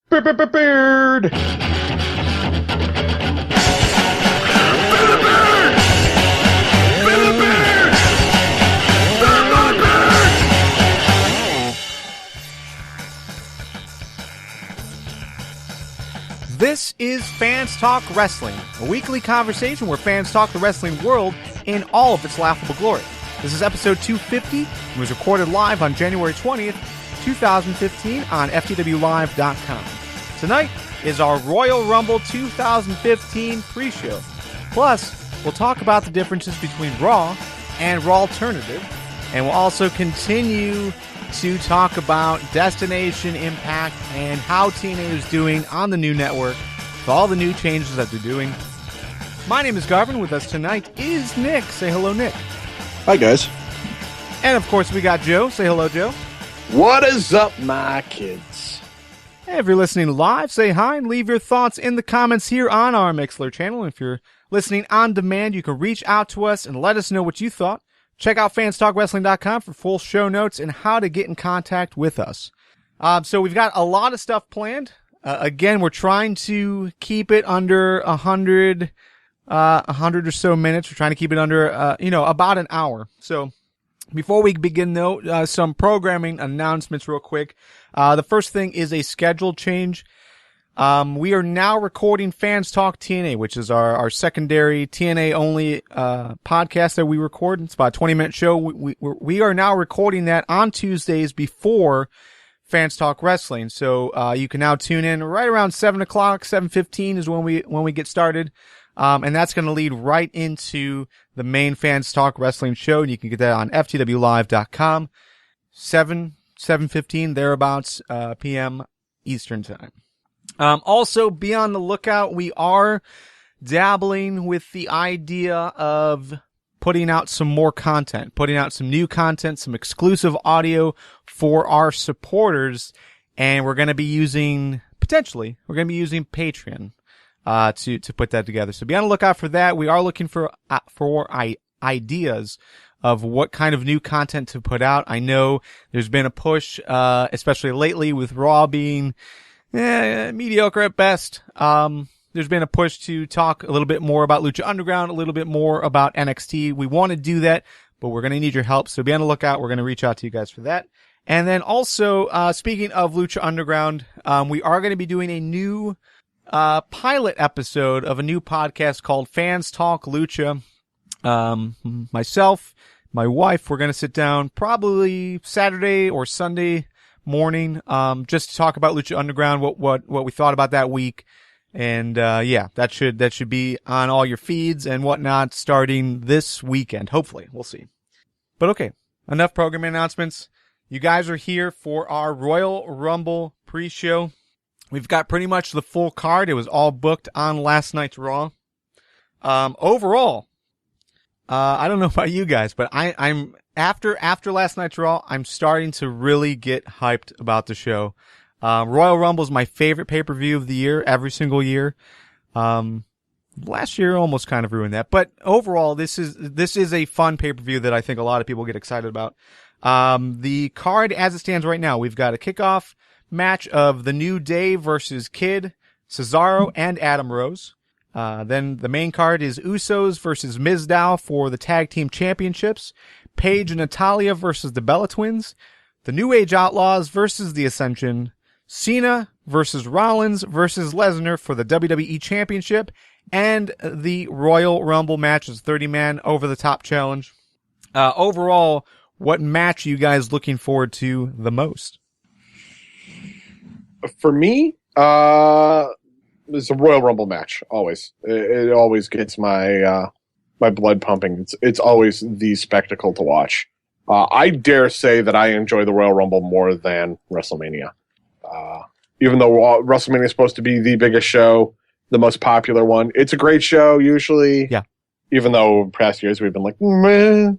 Beard. This is Fans Talk Wrestling, a weekly conversation where fans talk the wrestling world in all of its laughable glory. This is episode 250 and was recorded live on January 20th, 2015 on FTW250.com. Tonight is our Royal Rumble 2015 pre-show. Plus, we'll talk about the differences between Raw and Raw Alternative, and we'll also continue to talk about Destination Impact and how TNA is doing on the new network with all the new changes that they're doing. My name is Garvin. With us tonight is Nick. Say hello, Nick. Hi, guys. And, of course, we got Joe. Say hello, Joe. What is up, my kids? Hey, if you're listening live, say hi and leave your thoughts in the comments here on our Mixler channel. If you're listening on demand, you can reach out to us and let us know what you thought. Check out fanstalkwrestling.com for full show notes and how to get in contact with us. So we've got a lot of stuff planned. Again, we're trying to keep it under 100 or so minutes. We're trying to keep it under, about an hour. So before we begin, though, some programming announcements real quick. The first thing is a schedule change. We are now recording Fans Talk TNA, which is our secondary TNA only podcast that we record. It's about a 20-minute show. We are now recording that on Tuesdays before Fans Talk Wrestling. So you can now tune in right around 7 o'clock. 7:15 is when we get started. And that's going to lead right into the main Fans Talk Wrestling show. And you can get that on FTW250.com. 7:15 thereabouts p.m. Eastern Time. Also, be on the lookout. We are dabbling with the idea of putting out some more content, putting out some new content, some exclusive audio for our supporters. And we're going to be using Patreon, to put that together. So be on the lookout for that. We are looking for ideas of what kind of new content to put out. I know there's been a push, especially lately with Raw being mediocre at best. There's been a push to talk a little bit more about Lucha Underground, a little bit more about NXT. We want to do that, but we're going to need your help. So be on the lookout. We're going to reach out to you guys for that. And then also, speaking of Lucha Underground, we are going to be doing a new, pilot episode of a new podcast called Fans Talk Lucha. Myself, my wife, we're going to sit down probably Saturday or Sunday morning, just to talk about Lucha Underground, what we thought about that week. And, that should be on all your feeds and whatnot starting this weekend. Hopefully. We'll see. But okay, enough programming announcements. You guys are here for our Royal Rumble pre-show. We've got pretty much the full card. It was all booked on last night's Raw. Overall, I don't know about you guys, but I'm after last night's Raw, I'm starting to really get hyped about the show. Royal Rumble is my favorite pay-per-view of the year, every single year. Last year almost kind of ruined that, but overall, this is a fun pay-per-view that I think a lot of people get excited about. The card as it stands right now, we've got a kickoff match of The New Day versus Kid, Cesaro, and Adam Rose. Then the main card is Usos versus Mizdow for the Tag Team Championships. Paige and Natalya versus the Bella Twins. The New Age Outlaws versus the Ascension. Cena versus Rollins versus Lesnar for the WWE Championship. And the Royal Rumble match is 30-man over-the-top challenge. Overall, what match are you guys looking forward to the most? For me, it's a Royal Rumble match. Always, it always gets my my blood pumping. It's always the spectacle to watch. I dare say that I enjoy the Royal Rumble more than WrestleMania. Even though WrestleMania is supposed to be the biggest show, the most popular one, it's a great show usually. Yeah. Even though in past years we've been like, meh.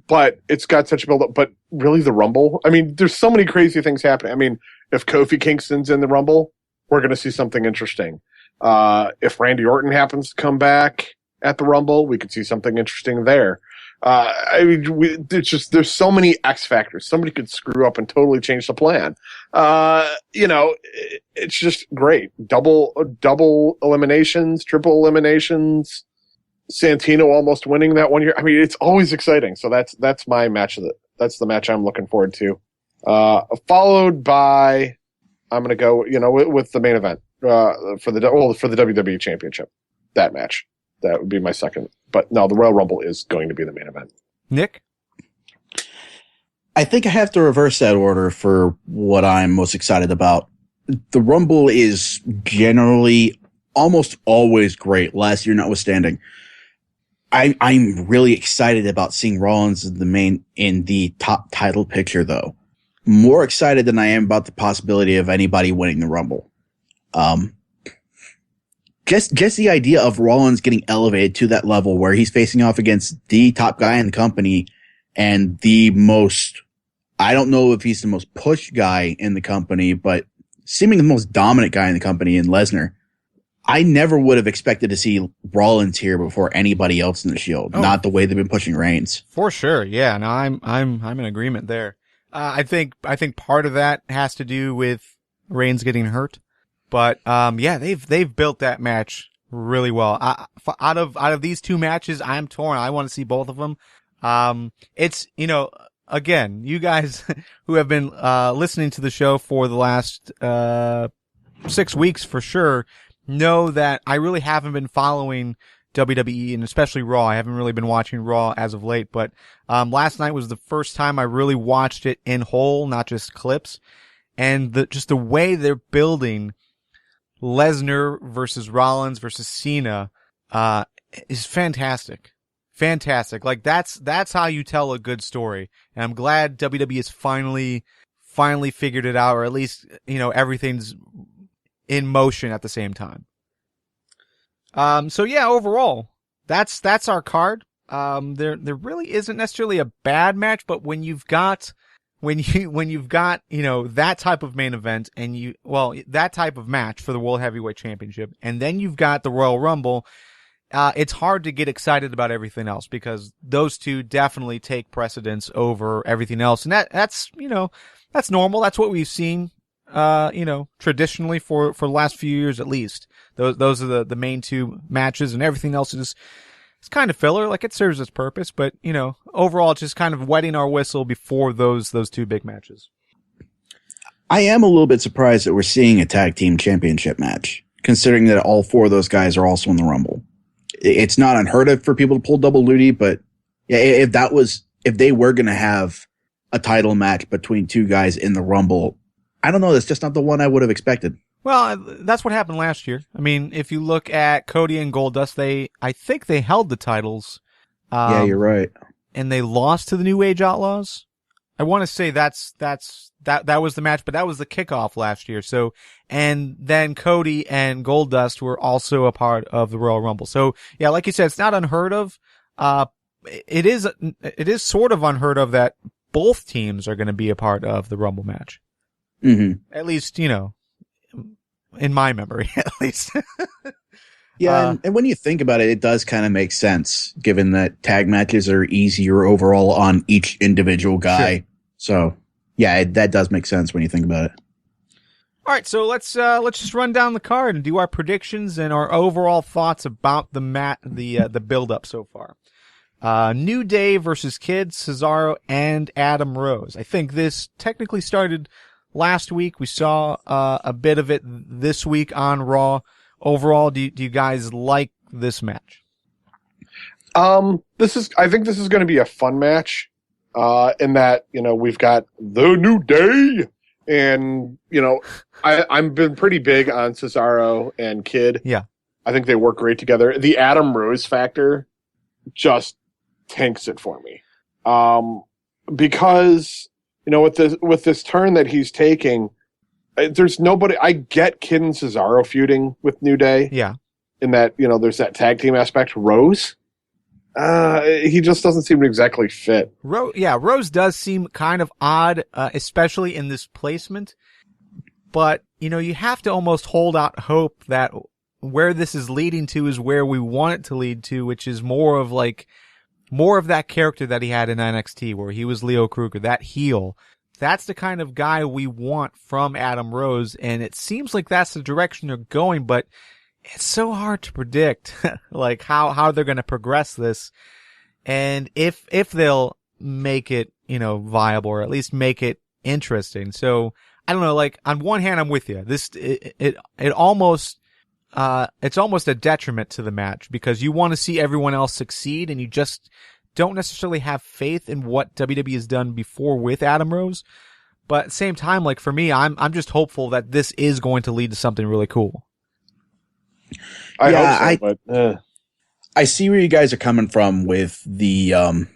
But it's got such a build-up. But really, the Rumble, I mean, there's so many crazy things happening. I mean, if Kofi Kingston's in the Rumble, we're going to see something interesting. If Randy Orton happens to come back at the Rumble, we could see something interesting there. I mean, there's so many X factors. Somebody could screw up and totally change the plan. It's just great. Double eliminations, triple eliminations. Santino almost winning that one year. I mean, it's always exciting. So that's my match that's the match I'm looking forward to. Followed by, I'm going to go, with the main event, for the WWE Championship. That match. That would be my second. But no, the Royal Rumble is going to be the main event. Nick? I think I have to reverse that order for what I'm most excited about. The Rumble is generally almost always great, last year notwithstanding. I'm really excited about seeing Rollins in the top title picture, though. More excited than I am about the possibility of anybody winning the Rumble. Just the idea of Rollins getting elevated to that level where he's facing off against the top guy in the company and the most, I don't know if he's the most pushed guy in the company, but seeming the most dominant guy in the company in Lesnar. I never would have expected to see Rollins here before anybody else in the Shield. Oh, not the way they've been pushing Reigns. For sure. Yeah. No, I'm in agreement there. I think part of that has to do with Reigns getting hurt. But, they've built that match really well. Out of these two matches, I'm torn. I want to see both of them. It's, again, you guys who have been, listening to the show for the last, 6 weeks for sure know that I really haven't been following WWE and especially Raw. I haven't really been watching Raw as of late, but, last night was the first time I really watched it in whole, not just clips. And just the way they're building Lesnar versus Rollins versus Cena, is fantastic. Fantastic. Like that's how you tell a good story. And I'm glad WWE has finally figured it out, or at least, everything's in motion at the same time. Overall, that's our card. There really isn't necessarily a bad match, but when you've got, that type of main event and that type of match for the World Heavyweight Championship, and then you've got the Royal Rumble, it's hard to get excited about everything else because those two definitely take precedence over everything else. And that's normal. That's what we've seen, traditionally for the last few years at least. Those are the main two matches, and everything else is, it's kind of filler, like it serves its purpose, but, overall it's just kind of wetting our whistle before those two big matches. I am a little bit surprised that we're seeing a tag team championship match, considering that all four of those guys are also in the Rumble. It's not unheard of for people to pull double duty, but yeah, if they were going to have a title match between two guys in the Rumble, I don't know, that's just not the one I would have expected. Well, that's what happened last year. I mean, if you look at Cody and Goldust, I think they held the titles. Yeah, you're right. And they lost to the New Age Outlaws. I want to say that was the match, but that was the kickoff last year. So, and then Cody and Goldust were also a part of the Royal Rumble. So, yeah, like you said, it's not unheard of. It is sort of unheard of that both teams are going to be a part of the Rumble match. Mm-hmm. At least, in my memory, at least. Yeah, and when you think about it, it does kind of make sense, given that tag matches are easier overall on each individual guy. Sure. So, yeah, that does make sense when you think about it. All right, so let's just run down the card and do our predictions and our overall thoughts about the build up so far. New Day versus Kid, Cesaro, and Adam Rose. I think this technically started last week. We saw a bit of it this week on Raw. Overall, do you guys like this match? I think this is going to be a fun match. In that, we've got the New Day, and I've been pretty big on Cesaro and Kid. Yeah, I think they work great together. The Adam Rose factor just tanks it for me, because with this turn that he's taking, there's nobody. I get Kid and Cesaro feuding with New Day. Yeah, in that there's that tag team aspect. Rose. He just doesn't seem to exactly fit. Rose does seem kind of odd, especially in this placement. But, you have to almost hold out hope that where this is leading to is where we want it to lead to, which is more of like more of that character that he had in NXT, where he was Leo Kruger, that heel. That's the kind of guy we want from Adam Rose, and it seems like that's the direction they're going, but it's so hard to predict, like how they're going to progress this, and if they'll make it, viable, or at least make it interesting. So I don't know. Like, on one hand, I'm with you. It almost it's almost a detriment to the match, because you want to see everyone else succeed, and you just don't necessarily have faith in what WWE has done before with Adam Rose. But at the same time, like, for me, I'm just hopeful that this is going to lead to something really cool. I hope so, I see where you guys are coming from with the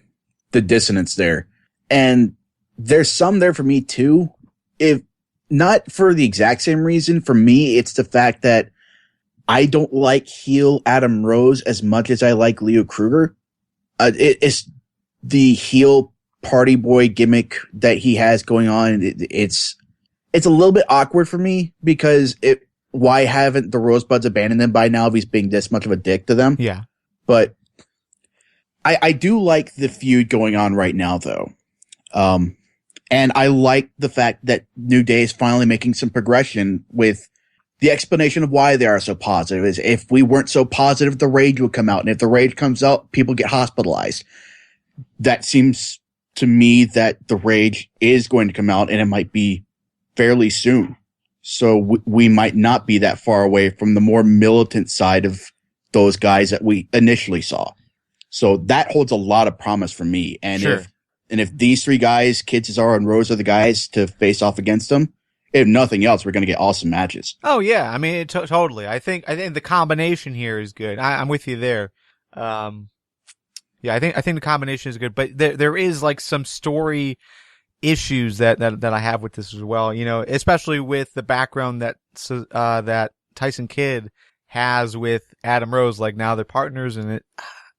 dissonance there. And there's some there for me too. If not for the exact same reason, for me, it's the fact that I don't like heel Adam Rose as much as I like Leo Kruger. It's the heel party boy gimmick that he has going on. It's a little bit awkward for me, because why haven't the Rosebuds abandoned him by now if he's being this much of a dick to them? Yeah. But I do like the feud going on right now, though. And I like the fact that New Day is finally making some progression with the explanation of why they are so positive. Is if we weren't so positive, the rage would come out. And if the rage comes out, people get hospitalized. That seems to me that the rage is going to come out, and it might be fairly soon. So we might not be that far away from the more militant side of those guys that we initially saw. So that holds a lot of promise for me. And sure. if these three guys, Kid Cesaro and Rose, are the guys to face off against them, if nothing else, we're going to get awesome matches. Oh yeah, I mean, totally. I think the combination here is good. I'm with you there. Yeah, I think the combination is good, but there is like some story issues that I have with this as well. Especially with the background that Tyson Kidd has with Adam Rose. Like, now they're partners, and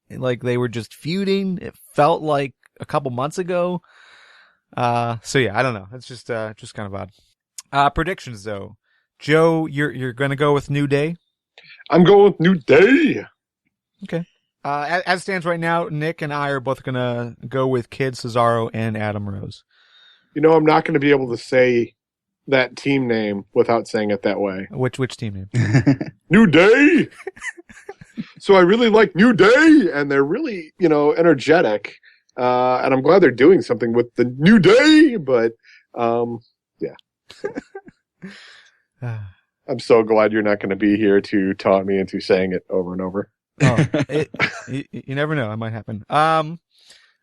like they were just feuding. It felt like a couple months ago. So yeah, I don't know. It's just kind of odd. Predictions though. Joe, you're gonna go with New Day? I'm going with New Day. Okay. As it stands right now, Nick and I are both gonna go with Kid Cesaro and Adam Rose. I'm not going to be able to say that team name without saying it that way. Which team name? New Day. So I really like New Day, and they're really, energetic. And I'm glad they're doing something with the New Day, but yeah. I'm so glad you're not going to be here to taunt me into saying it over and over. Oh, you never know. It might happen. All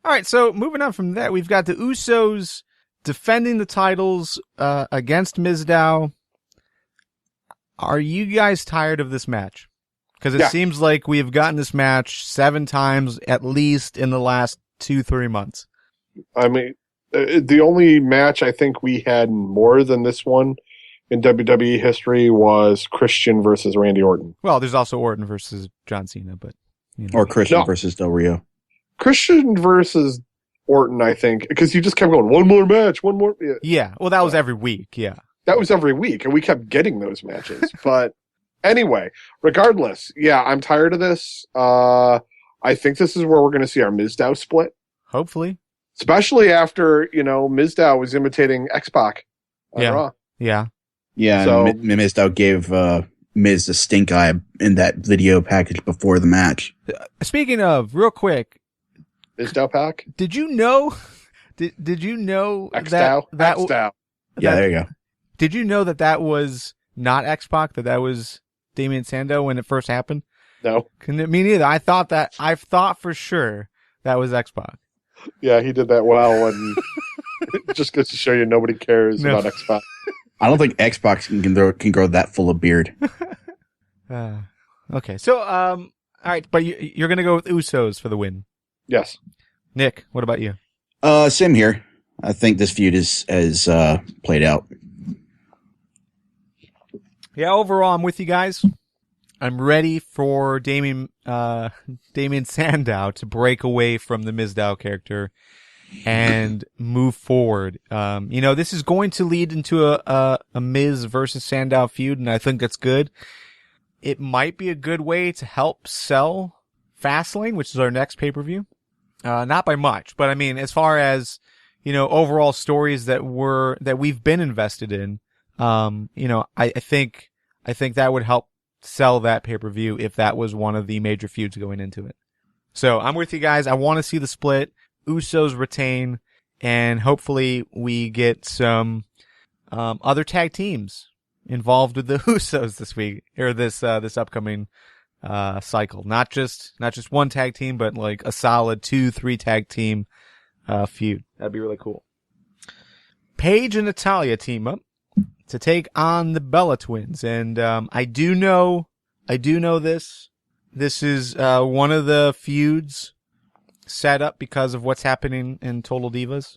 right. So moving on from that, we've got the Usos defending the titles against Mizdow. Are you guys tired of this match? Because it seems like we have gotten this match 7 times at least in the last 2-3 months. I mean, the only match I think we had more than this one in WWE history was Christian versus Randy Orton. Well, there's also Orton versus John Cena, but or Christian versus Del Rio. Christian versus Orton, I think, because you just kept going, one more match, one more. Yeah. Well, that was every week. Yeah. That was every week, and we kept getting those matches. But anyway, regardless, I'm tired of this. I think this is where we're going to see our Mizdow split. Hopefully. Especially after, Mizdow was imitating X-Pac on Raw. Yeah. Yeah, so, Mizdow gave Miz the stink eye in that video package before the match. Speaking of, real quick, Mizdow pack? Did you know? Did you know X-Dow? that? X-Dow. Yeah, there you go. Did you know that was not X-Pac? That was Damien Sandow when it first happened? No. Me neither. I thought for sure that was X-Pac. Yeah, he did that well, and it just goes to show you nobody cares about X-Pac. I don't think X-Pac can grow that full of beard. Okay, so all right, but you're gonna go with Usos for the win. Yes. Nick, what about you? Same here. I think this feud is played out. Yeah, overall, I'm with you guys. I'm ready for Damien Sandow to break away from the Mizdow character and move forward. This is going to lead into a Miz versus Sandow feud, and I think that's good. It might be a good way to help sell Fastlane, which is our next pay-per-view. Not by much, but I mean, as far as, overall stories that we've been invested in, I think that would help sell that pay-per-view if that was one of the major feuds going into it. So I'm with you guys. I want to see the split. Usos retain, and hopefully we get some other tag teams involved with the Usos this week or this upcoming cycle. Not just one tag team, but like a solid 2-3 tag team feud. That'd be really cool. Paige and Natalya team up to take on the Bella Twins, and I do know this. This is one of the feuds set up because of what's happening in Total Divas,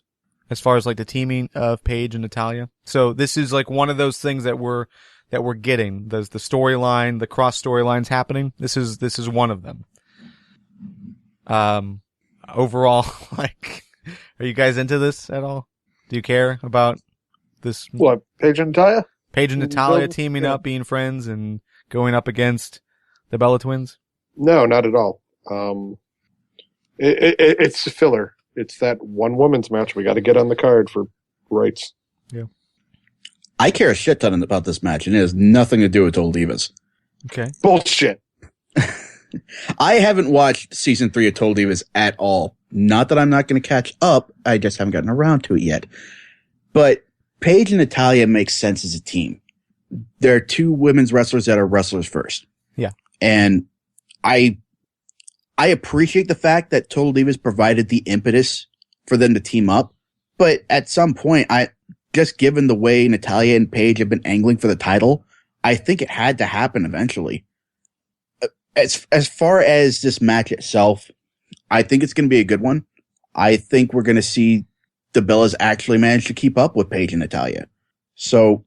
as far as like the teaming of Paige and Natalya. So this is like one of those things that we're getting. There's the storyline, the cross storylines happening. This is one of them. Overall, like, are you guys into this at all? Do you care about this? What, Paige and Natalya? Paige and Natalya teaming up, being friends, and going up against the Bella Twins? No, not at all. It's a filler. It's that one women's match we got to get on the card for rights. Yeah. I care a shit ton about this match, and it has nothing to do with Total Divas. Okay. Bullshit. I haven't watched season 3 of Total Divas at all. Not that I'm not going to catch up. I just haven't gotten around to it yet. But Paige and Natalya makes sense as a team. They're two women's wrestlers that are wrestlers first. Yeah. And I appreciate the fact that Total Divas provided the impetus for them to team up. But at some point, just given the way Natalya and Paige have been angling for the title, I think it had to happen eventually. As far as this match itself, I think it's going to be a good one. I think we're going to see the Bellas actually manage to keep up with Paige and Natalya. So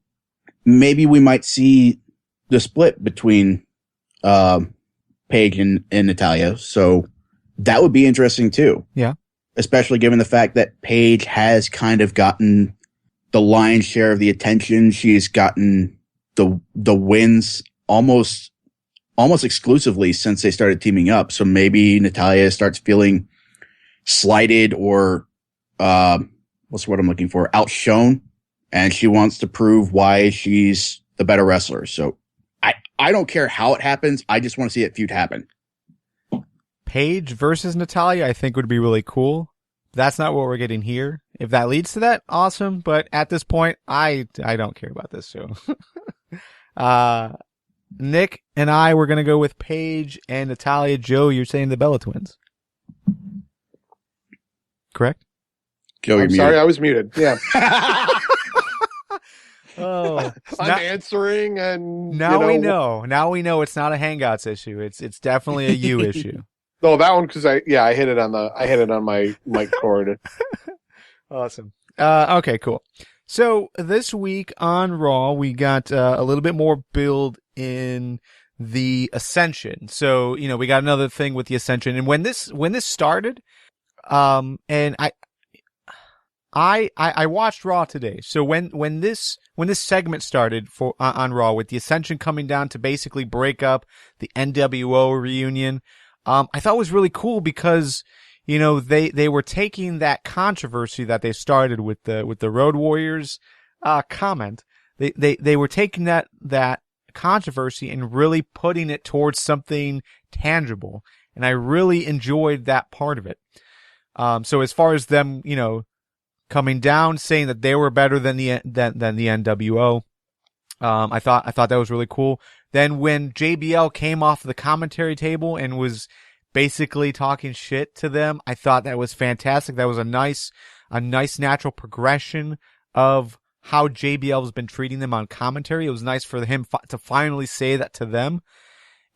maybe we might see the split between Paige and Natalya. So that would be interesting too. Yeah. Especially given the fact that Paige has kind of gotten the lion's share of the attention. She's gotten the wins almost exclusively since they started teaming up. So maybe Natalya starts feeling slighted or, what's the word I'm looking for? Outshone. And she wants to prove why she's the better wrestler. So I don't care how it happens. I just want to see that feud happen. Paige versus Natalya, I think would be really cool. That's not what we're getting here. If that leads to that, awesome. But at this point, I don't care about this show. Nick and I were going to go with Paige and Natalya. Joe, you're saying the Bella Twins. Correct? Joe, I'm sorry, I was muted. Yeah. Oh, I'm answering, and now we know. Now we know it's not a Hangouts issue. It's definitely a you issue. No, that one because I hit it on my mic cord. Awesome. Okay, cool. So this week on Raw, we got a little bit more build in the Ascension. So we got another thing with the Ascension, and when this started, and I watched Raw today. So when this segment started on Raw with the Ascension coming down to basically break up the NWO reunion, I thought it was really cool because they were taking that controversy that they started with the Road Warriors comment. They were taking that controversy and really putting it towards something tangible, and I really enjoyed that part of it. So as far as them, coming down, saying that they were better than the NWO. I thought that was really cool. Then when JBL came off the commentary table and was basically talking shit to them, I thought that was fantastic. That was a nice natural progression of how JBL has been treating them on commentary. It was nice for him to finally say that to them.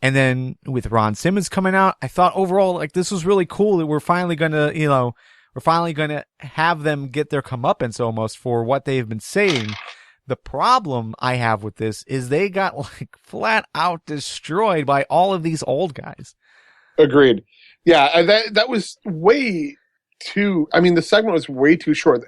And then with Ron Simmons coming out, I thought overall, like, this was really cool that we're finally gonna have them get their comeuppance almost for what they've been saying. The problem I have with this is they got like flat out destroyed by all of these old guys. Agreed. Yeah, that was way too. I mean, the segment was way too short.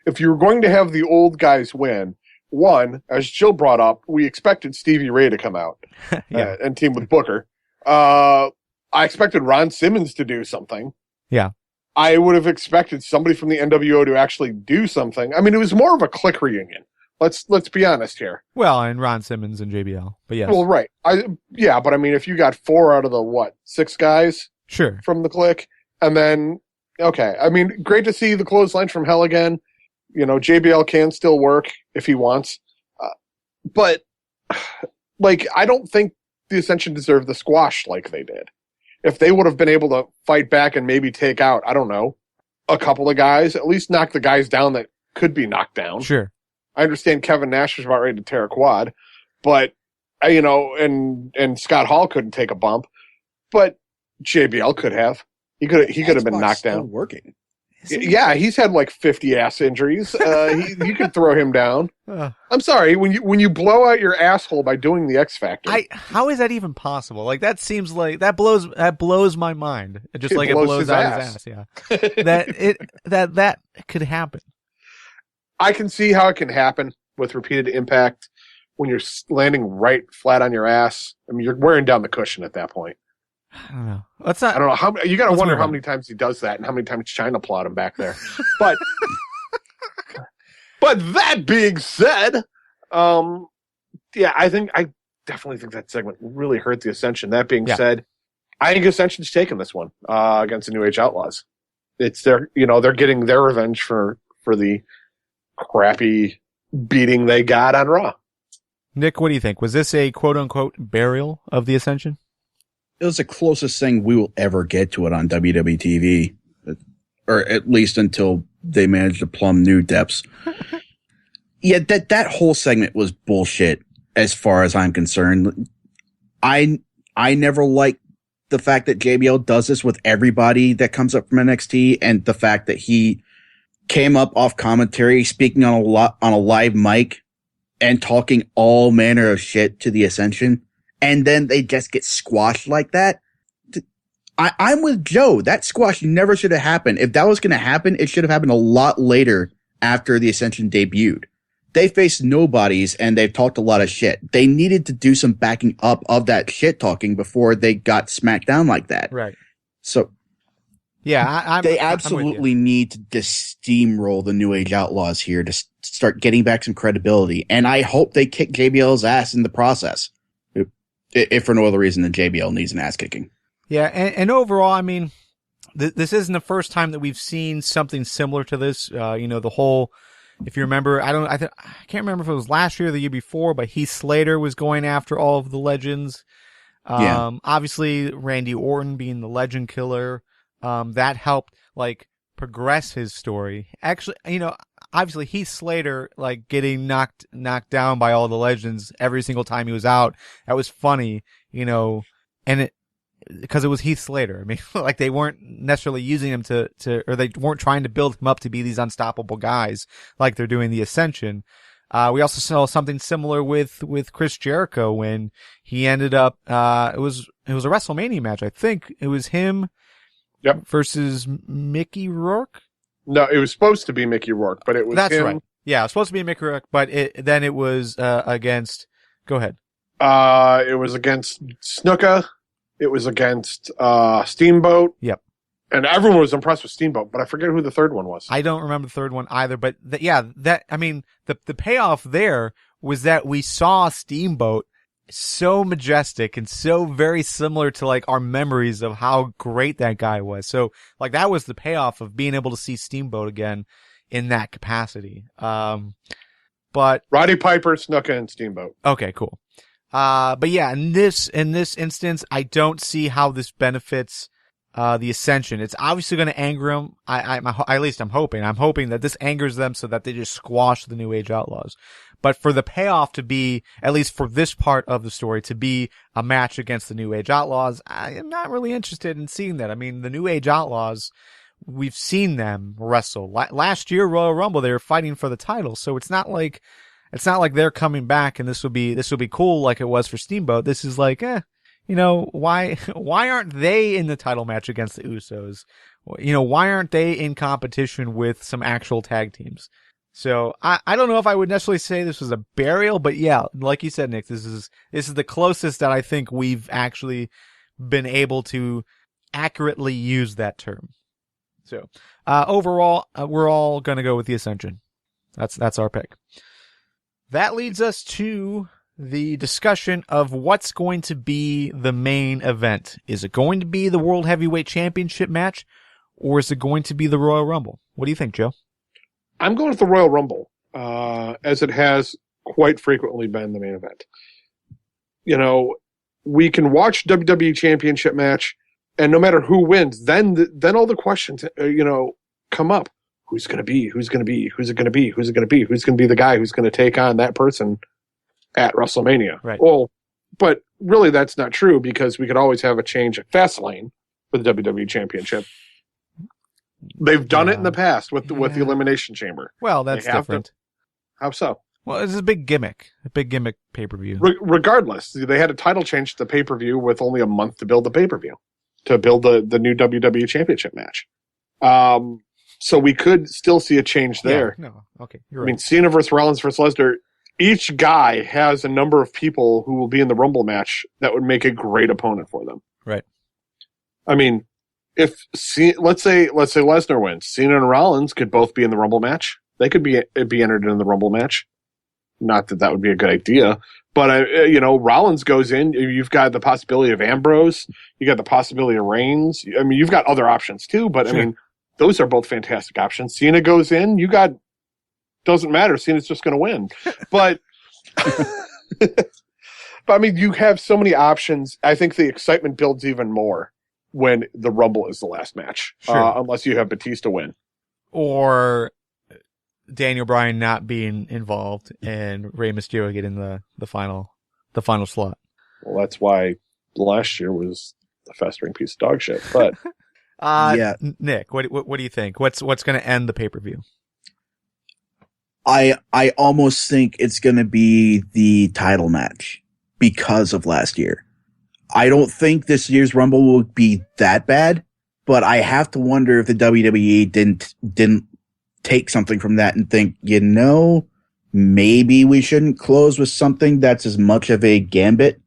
If you were going to have the old guys win, one, as Jill brought up, we expected Stevie Ray to come out and team with Booker. I expected Ron Simmons to do something. Yeah. I would have expected somebody from the NWO to actually do something. I mean, it was more of a clique reunion. Let's be honest here. Well, and Ron Simmons and JBL, but yes. Well, right. But I mean, if you got 4 out of the 6 guys sure from the clique, and then okay, I mean, great to see the clothesline from hell again. You know, JBL can still work if he wants, but like, I don't think the Ascension deserved the squash like they did. If they would have been able to fight back and maybe take out, I don't know, a couple of guys, at least knock the guys down that could be knocked down. Sure. I understand Kevin Nash was about ready to tear a quad, but, you know, and Scott Hall couldn't take a bump, but JBL could have. He could have been knocked down. Working. Yeah, he's had like 50 ass injuries. You could throw him down. I'm sorry, when you blow out your asshole by doing the X Factor. How is that even possible? Like, that seems like that blows my mind. Just like it blows out his ass. Yeah, that could happen. I can see how it can happen with repeated impact when you're landing right flat on your ass. I mean, you're wearing down the cushion at that point. I don't know. I don't know how you got to wonder how many times he does that and how many times China plot him back there. But that being said, I definitely think that segment really hurt the Ascension. That being said, I think Ascension's taking this one against the New Age Outlaws. It's they're getting their revenge for the crappy beating they got on Raw. Nick, what do you think? Was this a quote unquote burial of the Ascension? It was the closest thing we will ever get to it on WWE TV, or at least until they manage to plumb new depths. Yeah, that whole segment was bullshit as far as I'm concerned. I never liked the fact that JBL does this with everybody that comes up from NXT, and the fact that he came up off commentary speaking on a live mic and talking all manner of shit to the Ascension. And then they just get squashed like that. I'm with Joe. That squash never should have happened. If that was going to happen, it should have happened a lot later after the Ascension debuted. They faced nobodies and they've talked a lot of shit. They needed to do some backing up of that shit talking before they got smacked down like that. Right. So yeah, they absolutely need to just steamroll the New Age Outlaws here to start getting back some credibility. And I hope they kick JBL's ass in the process. If for no other reason than JBL needs an ass kicking. Yeah, and overall, I mean, this isn't the first time that we've seen something similar to this. The whole, if you remember, I can't remember if it was last year or the year before, but Heath Slater was going after all of the legends. Obviously, Randy Orton being the legend killer, that helped like progress his story. Actually, obviously Heath Slater, like, getting knocked down by all the legends every single time he was out. That was funny, and because it was Heath Slater. I mean, like, they weren't necessarily using him or they weren't trying to build him up to be these unstoppable guys like they're doing the Ascension. We also saw something similar with Chris Jericho when he ended up, it was a WrestleMania match. I think it was him versus Mickey Rourke. No, it was supposed to be Mickey Rourke, but it was That's him. Right. Yeah, it was supposed to be Mickey Rourke, but then it was against. Go ahead. It was against Snuka. It was against Steamboat. Yep. And everyone was impressed with Steamboat, but I forget who the third one was. I don't remember the third one either, but the payoff there was that we saw Steamboat so majestic and so very similar to like our memories of how great that guy was. So like that was the payoff of being able to see Steamboat again in that capacity. But Roddy Piper, Snuka, and Steamboat. Okay, cool. But yeah, in this instance, I don't see how this benefits the Ascension. It's obviously going to anger them. At least I'm hoping. I'm hoping that this angers them so that they just squash the New Age Outlaws. But for the payoff to be, at least for this part of the story, to be a match against the New Age Outlaws, I am not really interested in seeing that. I mean, the New Age Outlaws, we've seen them wrestle. Last year, Royal Rumble, they were fighting for the title. So it's not like they're coming back and this will be cool like it was for Steamboat. This is like, why aren't they in the title match against the Usos? Why aren't they in competition with some actual tag teams? So I don't know if I would necessarily say this was a burial, but yeah, like you said, Nick, this is the closest that I think we've actually been able to accurately use that term. So overall, we're all going to go with the Ascension. That's our pick. That leads us to the discussion of what's going to be the main event. Is it going to be the World Heavyweight Championship match, or is it going to be the Royal Rumble? What do you think, Joe? I'm going with the Royal Rumble, as it has quite frequently been the main event. You know, we can watch WWE Championship match, and no matter who wins, then all the questions, come up. Who's going to be? Who's going to be? Who's it going to be? Who's it going to be? Who's going to be the guy who's going to take on that person at WrestleMania? Right. Well, but really that's not true, because we could always have a change at Fastlane for the WWE Championship. They've done it in the past with the Elimination Chamber. Well, that's different. How so? Well, it's a big gimmick pay-per-view. Regardless, they had a title change to the pay-per-view with only a month to build the pay-per-view, to build the new WWE Championship match. So we could still see a change there. Yeah, no, okay, you're right. I mean, Cena versus Rollins versus Lesnar, each guy has a number of people who will be in the Rumble match that would make a great opponent for them. Right. I mean, let's say Lesnar wins, Cena and Rollins could both be in the Rumble match. They could be entered in the Rumble match. Not that would be a good idea, but Rollins goes in. You've got the possibility of Ambrose. You got the possibility of Reigns. I mean, you've got other options too. But sure. I mean, those are both fantastic options. Cena goes in. Doesn't matter. Cena's just going to win. But but I mean, you have so many options. I think the excitement builds even more when the Rumble is the last match, sure. Unless you have Batista win or Daniel Bryan not being involved and Rey Mysterio getting the final slot. Well, that's why last year was a festering piece of dog shit. But yeah, Nick, what do you think? What's going to end the pay-per-view? I almost think it's going to be the title match because of last year. I don't think this year's Rumble will be that bad, but I have to wonder if the WWE didn't take something from that and think, maybe we shouldn't close with something that's as much of a gambit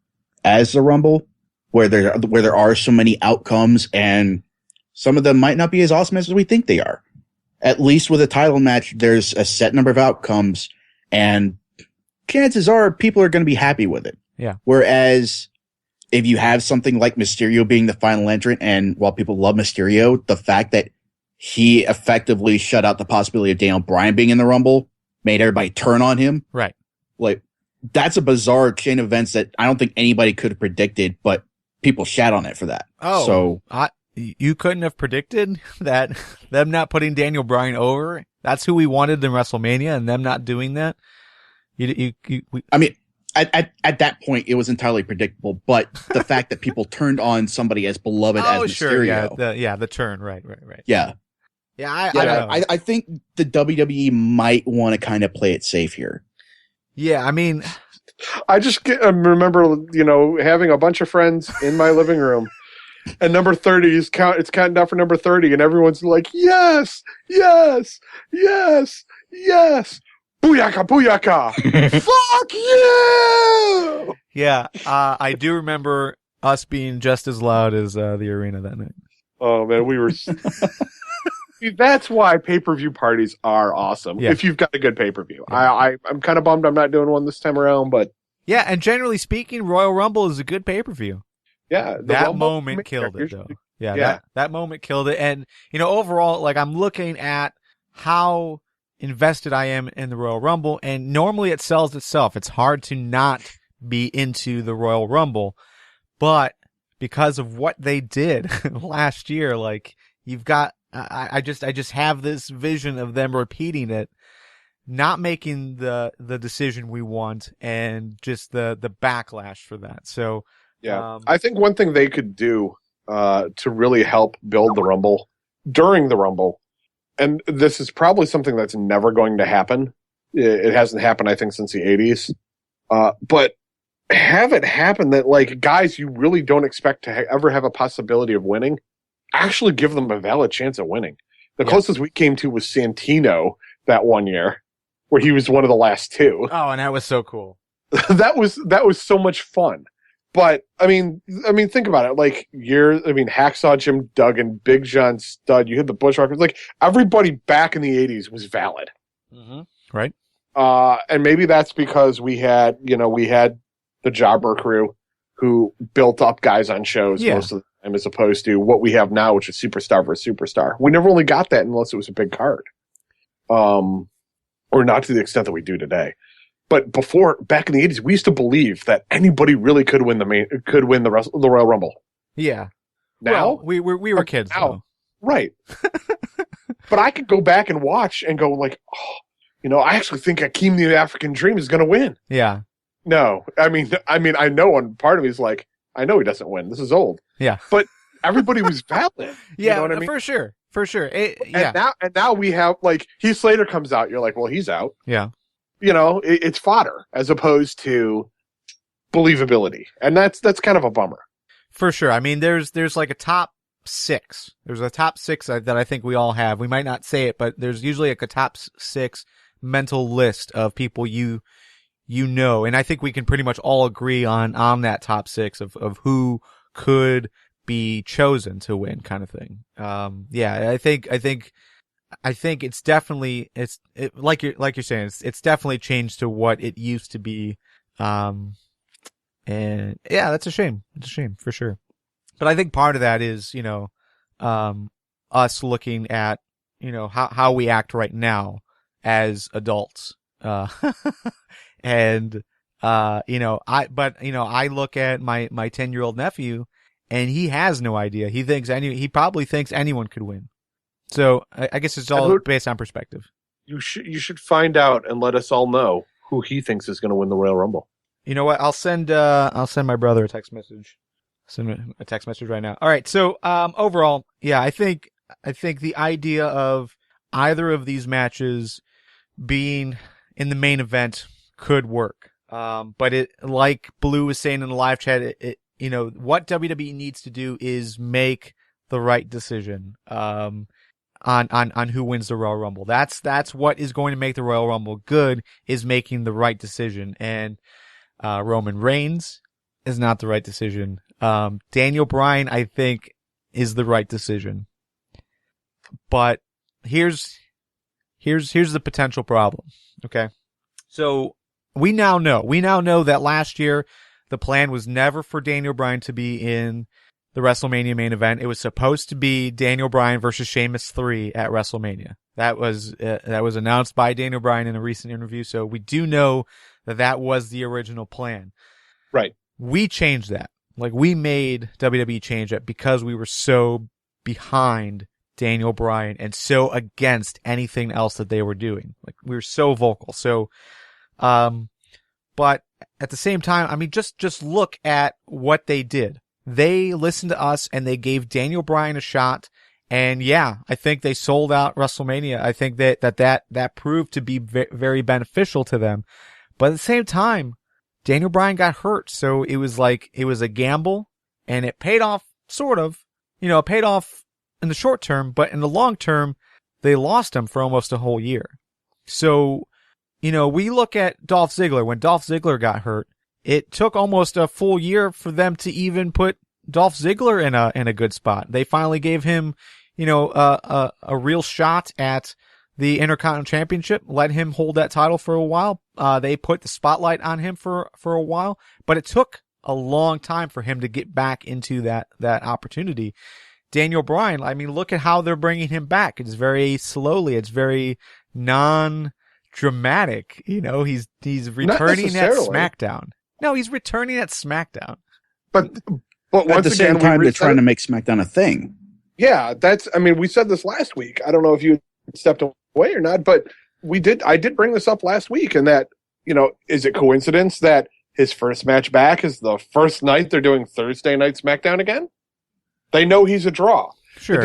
as the Rumble, where there are so many outcomes and some of them might not be as awesome as we think they are. At least with a title match, there's a set number of outcomes and chances are people are going to be happy with it. Yeah. Whereas if you have something like Mysterio being the final entrant, and while people love Mysterio, the fact that he effectively shut out the possibility of Daniel Bryan being in the Rumble, made everybody turn on him. Right. Like, that's a bizarre chain of events that I don't think anybody could have predicted, but people shat on it for that. Oh, so you couldn't have predicted that them not putting Daniel Bryan over? That's who we wanted in WrestleMania, and them not doing that? I mean, at that point, it was entirely predictable, but the fact that people turned on somebody as beloved as Mysterio. Sure, the turn, right. Yeah. Yeah, I don't know. I think the WWE might want to kind of play it safe here. Yeah, I mean, I just remember, having a bunch of friends in my living room, and number 30 it's counting down for number 30, and everyone's like, yes, yes, yes, yes. Booyaka, booyaka! Fuck you! Yeah, I do remember us being just as loud as the arena that night. Oh man, we were. That's why pay-per-view parties are awesome. Yeah. If you've got a good pay-per-view, yeah. I'm kind of bummed I'm not doing one this time around, but yeah. And generally speaking, Royal Rumble is a good pay-per-view. Yeah, that moment killed it though. Yeah. That moment killed it, and overall, like I'm looking at how invested I am in the Royal Rumble, and normally it sells itself. It's hard to not be into the Royal Rumble, but because of what they did last year, like you've got, I just have this vision of them repeating it, not making the decision we want, and just the backlash for that. So yeah, I think one thing they could do to really help build the Rumble during the Rumble. And this is probably something that's never going to happen. It hasn't happened, I think, since the 80s. But have it happen that, like, guys you really don't expect to ever have a possibility of winning, actually give them a valid chance of winning. The closest we came to was Santino that one year, where he was one of the last two. Oh, and that was so cool. that was so much fun. But I mean, think about it. Like Hacksaw Jim Duggan, Big John Studd. You hit the Bushwhackers. Like everybody back in the '80s was valid, right? And maybe that's because we had the Jobber crew who built up guys on shows most of the time, as opposed to what we have now, which is superstar versus superstar. We never really got that unless it was a big card, or not to the extent that we do today. But back in the '80s, we used to believe that anybody really could win the Royal Rumble. Yeah. Now we were kids. Now, right? But I could go back and watch and go like, I actually think Akeem the African Dream is going to win. Yeah. No, I mean, I know one part of me is like, I know he doesn't win. This is old. Yeah. But everybody was valid. Yeah, you know what I mean? For sure. And now we have like Heath Slater comes out. You're like, well, he's out. Yeah. It's fodder as opposed to believability. And that's kind of a bummer. For sure. I mean, there's like a top 6. There's a top 6 that I think we all have. We might not say it, but there's usually like a top 6 mental list of people and I think we can pretty much all agree on that top 6 of who could be chosen to win, kind of thing. I think it's definitely like you're saying, it's definitely changed to what it used to be. And yeah, that's a shame. It's a shame for sure. But I think part of that is, us looking at, how we act right now as adults. And, I look at my 10-year-old nephew and he has no idea. He probably thinks anyone could win. So I guess it's all based on perspective. You should find out and let us all know who he thinks is going to win the Royal Rumble. You know what? I'll send my brother a text message. Send him a text message right now. All right. So, overall, yeah, I think the idea of either of these matches being in the main event could work. But it, like Blue was saying in the live chat, what WWE needs to do is make the right decision, on who wins the Royal Rumble. That's what is going to make the Royal Rumble good, is making the right decision. And, Roman Reigns is not the right decision. Daniel Bryan, I think, is the right decision. But here's the potential problem. Okay. So we now know that last year the plan was never for Daniel Bryan to be in the WrestleMania main event. It was supposed to be Daniel Bryan versus Sheamus 3 at WrestleMania. That was announced by Daniel Bryan in a recent interview. So we do know that was the original plan. Right. We changed that. Like, we made WWE change it because we were so behind Daniel Bryan and so against anything else that they were doing. Like, we were so vocal. So, but at the same time, I mean, just look at what they did. They listened to us and they gave Daniel Bryan a shot. And yeah, I think they sold out WrestleMania. I think that proved to be very beneficial to them. But at the same time, Daniel Bryan got hurt. So it was a gamble, and it paid off, sort of. It paid off in the short term, but in the long term, they lost him for almost a whole year. So, we look at Dolph Ziggler. When Dolph Ziggler got hurt, it took almost a full year for them to even put Dolph Ziggler in a good spot. They finally gave him, a real shot at the Intercontinental Championship, let him hold that title for a while. They put the spotlight on him for a while, but it took a long time for him to get back into that opportunity. Daniel Bryan, I mean, look at how they're bringing him back. It's very slowly. It's very non-dramatic. He's returning at SmackDown. No, he's returning at SmackDown. But once at the same time, they're trying to make SmackDown a thing. Yeah, we said this last week. I don't know if you stepped away or not, but I did bring this up last week, and that, is it coincidence that his first match back is the first night they're doing Thursday Night SmackDown again? They know he's a draw. Sure. The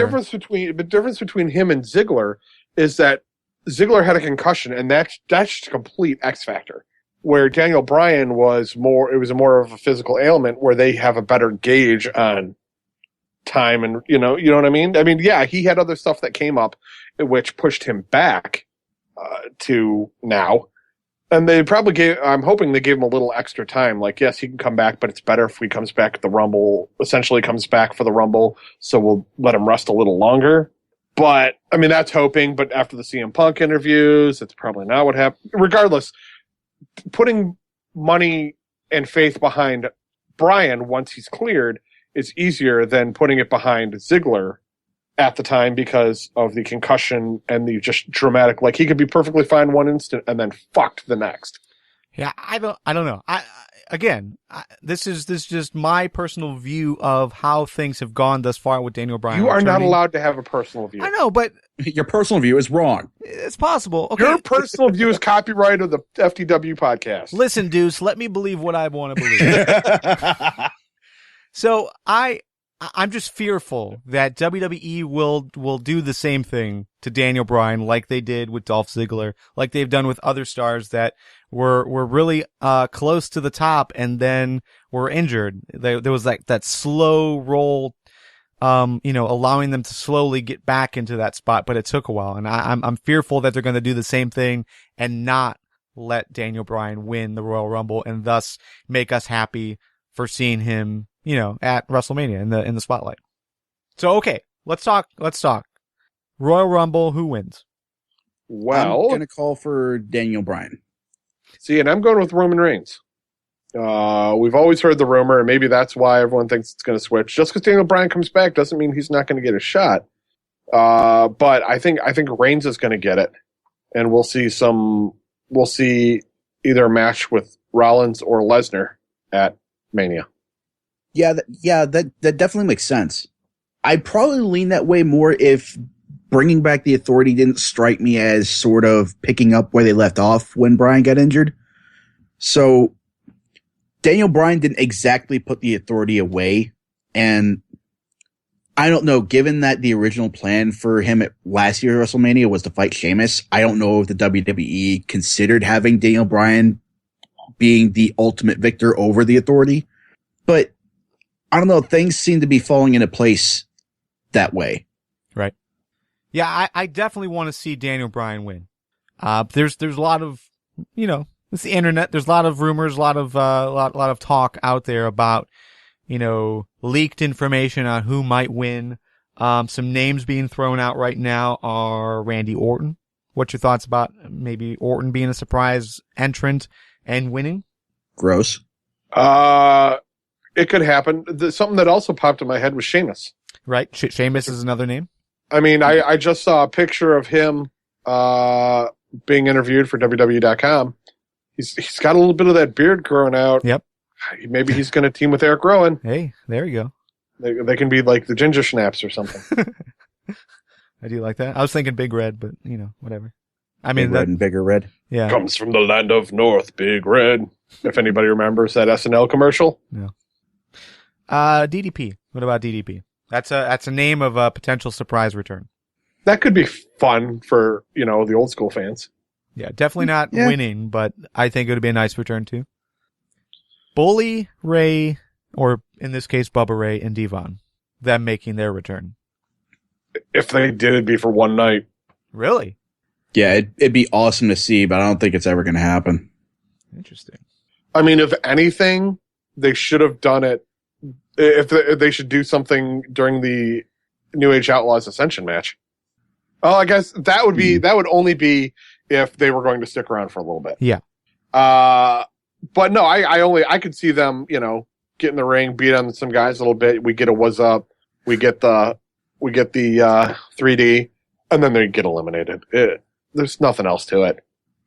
difference between him and Ziggler is that Ziggler had a concussion, and that's just a complete X factor. Where Daniel Bryan was more of a physical ailment, where they have a better gauge on time, and you know what I mean? I mean, yeah, he had other stuff that came up which pushed him back to now, And I'm hoping they gave him a little extra time. Like, yes, he can come back, but it's better if he comes back at the Rumble, essentially comes back for the Rumble, so we'll let him rest a little longer. But, I mean, that's hoping, but after the CM Punk interviews, it's probably not what happened. Regardless, putting money and faith behind Bryan once he's cleared is easier than putting it behind Ziggler at the time because of the concussion and the just dramatic, like he could be perfectly fine one instant and then fucked the next. Yeah, I don't know. This is just my personal view of how things have gone thus far with Daniel Bryan. You are not allowed to have a personal view. I know, but your personal view is wrong. It's possible. Okay. Your personal view is copyright of the FTW podcast. Listen, Deuce, let me believe what I want to believe. So I'm just fearful that WWE will do the same thing to Daniel Bryan like they did with Dolph Ziggler, like they've done with other stars that were really close to the top and then were injured. There was like that slow roll, allowing them to slowly get back into that spot, but it took a while. And I'm fearful that they're going to do the same thing and not let Daniel Bryan win the Royal Rumble and thus make us happy for seeing him, at WrestleMania in the spotlight. So, okay, let's talk. Royal Rumble, who wins? Well, I'm going to call for Daniel Bryan. See, and I'm going with Roman Reigns. We've always heard the rumor, and maybe that's why everyone thinks it's going to switch. Just because Daniel Bryan comes back doesn't mean he's not going to get a shot. But I think Reigns is going to get it, and we'll see either a match with Rollins or Lesnar at Mania. Yeah, that definitely makes sense. I'd probably lean that way more if bringing back the Authority didn't strike me as sort of picking up where they left off when Bryan got injured. So Daniel Bryan didn't exactly put the Authority away. And I don't know, given that the original plan for him at last year's WrestleMania was to fight Sheamus, I don't know if the WWE considered having Daniel Bryan being the ultimate victor over the Authority. But I don't know, things seem to be falling into place that way. Right. Yeah, I definitely want to see Daniel Bryan win. There's a lot of, it's the internet. There's a lot of rumors, a lot of talk out there about, leaked information on who might win. Some names being thrown out right now are Randy Orton. What's your thoughts about maybe Orton being a surprise entrant and winning? Gross. It could happen. Something that also popped in my head was Sheamus. Right. Sheamus is another name. I mean, I just saw a picture of him being interviewed for WWE.com. He's got a little bit of that beard growing out. Yep. Maybe he's going to team with Eric Rowan. Hey, there you go. They can be like the Ginger Snaps or something. I do like that. I was thinking Big Red, but whatever. I mean, Big Red and Bigger Red. Yeah. Comes from the land of North, Big Red. If anybody remembers that SNL commercial. No. DDP. What about DDP? That's a name of a potential surprise return. That could be fun for, the old school fans. Yeah, definitely not winning, but I think it would be a nice return too. Bully Ray, or in this case, Bubba Ray and Devon, them making their return. If they did, it'd be for one night. Really? Yeah, it'd be awesome to see, but I don't think it's ever going to happen. Interesting. I mean, if anything, they should have done it. If they should do something during the New Age Outlaws Ascension match. Oh, I guess that would only be if they were going to stick around for a little bit. Yeah. But no, I could see them, get in the ring, beat on some guys a little bit. We get a what's up. We get the 3D, and then they get eliminated. There's nothing else to it.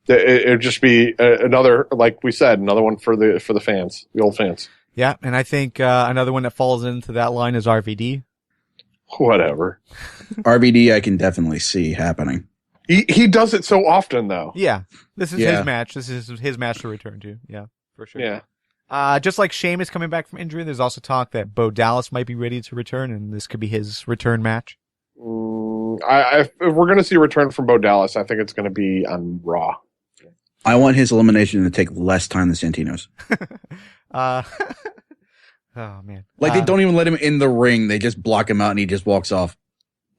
It'd just be another, like we said, another one for the fans, the old fans. Yeah, and I think another one that falls into that line is RVD. Whatever. RVD, I can definitely see happening. He does it so often, though. Yeah, this is his match. This is his match to return to. Yeah, for sure. Yeah. Just like Sheamus coming back from injury, there's also talk that Bo Dallas might be ready to return, and this could be his return match. If we're going to see a return from Bo Dallas, I think it's going to be on Raw. I want his elimination to take less time than Santino's. Oh man! Like they don't even let him in the ring; they just block him out, and he just walks off.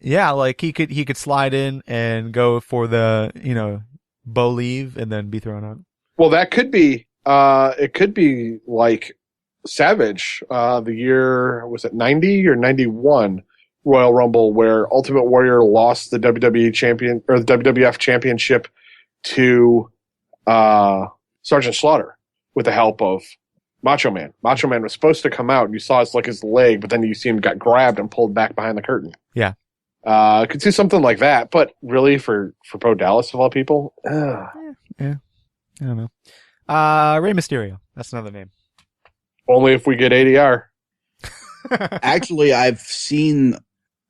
Yeah, like he could slide in and go for the Bo leave and then be thrown out. Well, that could be. It could be like Savage, the year, was it 90 or 91 Royal Rumble, where Ultimate Warrior lost the WWE champion or the WWF championship to Sergeant Slaughter with the help of Macho Man. Macho Man was supposed to come out, and you saw his leg, but then you see him got grabbed and pulled back behind the curtain. Yeah. Could see something like that, but really for Bo Dallas of all people, Yeah. I don't know. Rey Mysterio. That's another name. Only if we get ADR. Actually, I've seen,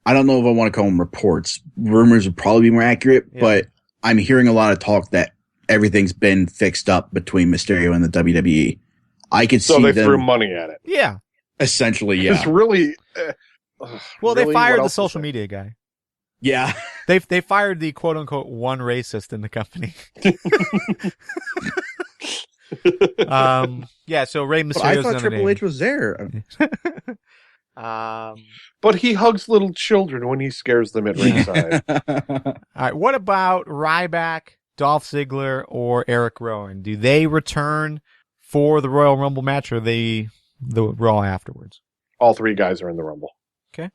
I don't know if I want to call them reports. Rumors would probably be more accurate, but I'm hearing a lot of talk that everything's been fixed up between Mysterio and the WWE. I could see So they them, threw money at it. Yeah. essentially, yeah. It's really... Well, really, they fired what the else social is there? media guy. Yeah. They fired the quote unquote one racist in the company. Yeah, so Rey But I Mysterio's thought another Triple name. H was there. But he hugs little children when he scares them at ringside. All right, what about Ryback, Dolph Ziggler, or Eric Rowan? Do they return for the Royal Rumble match, or the Raw afterwards? All three guys are in the Rumble.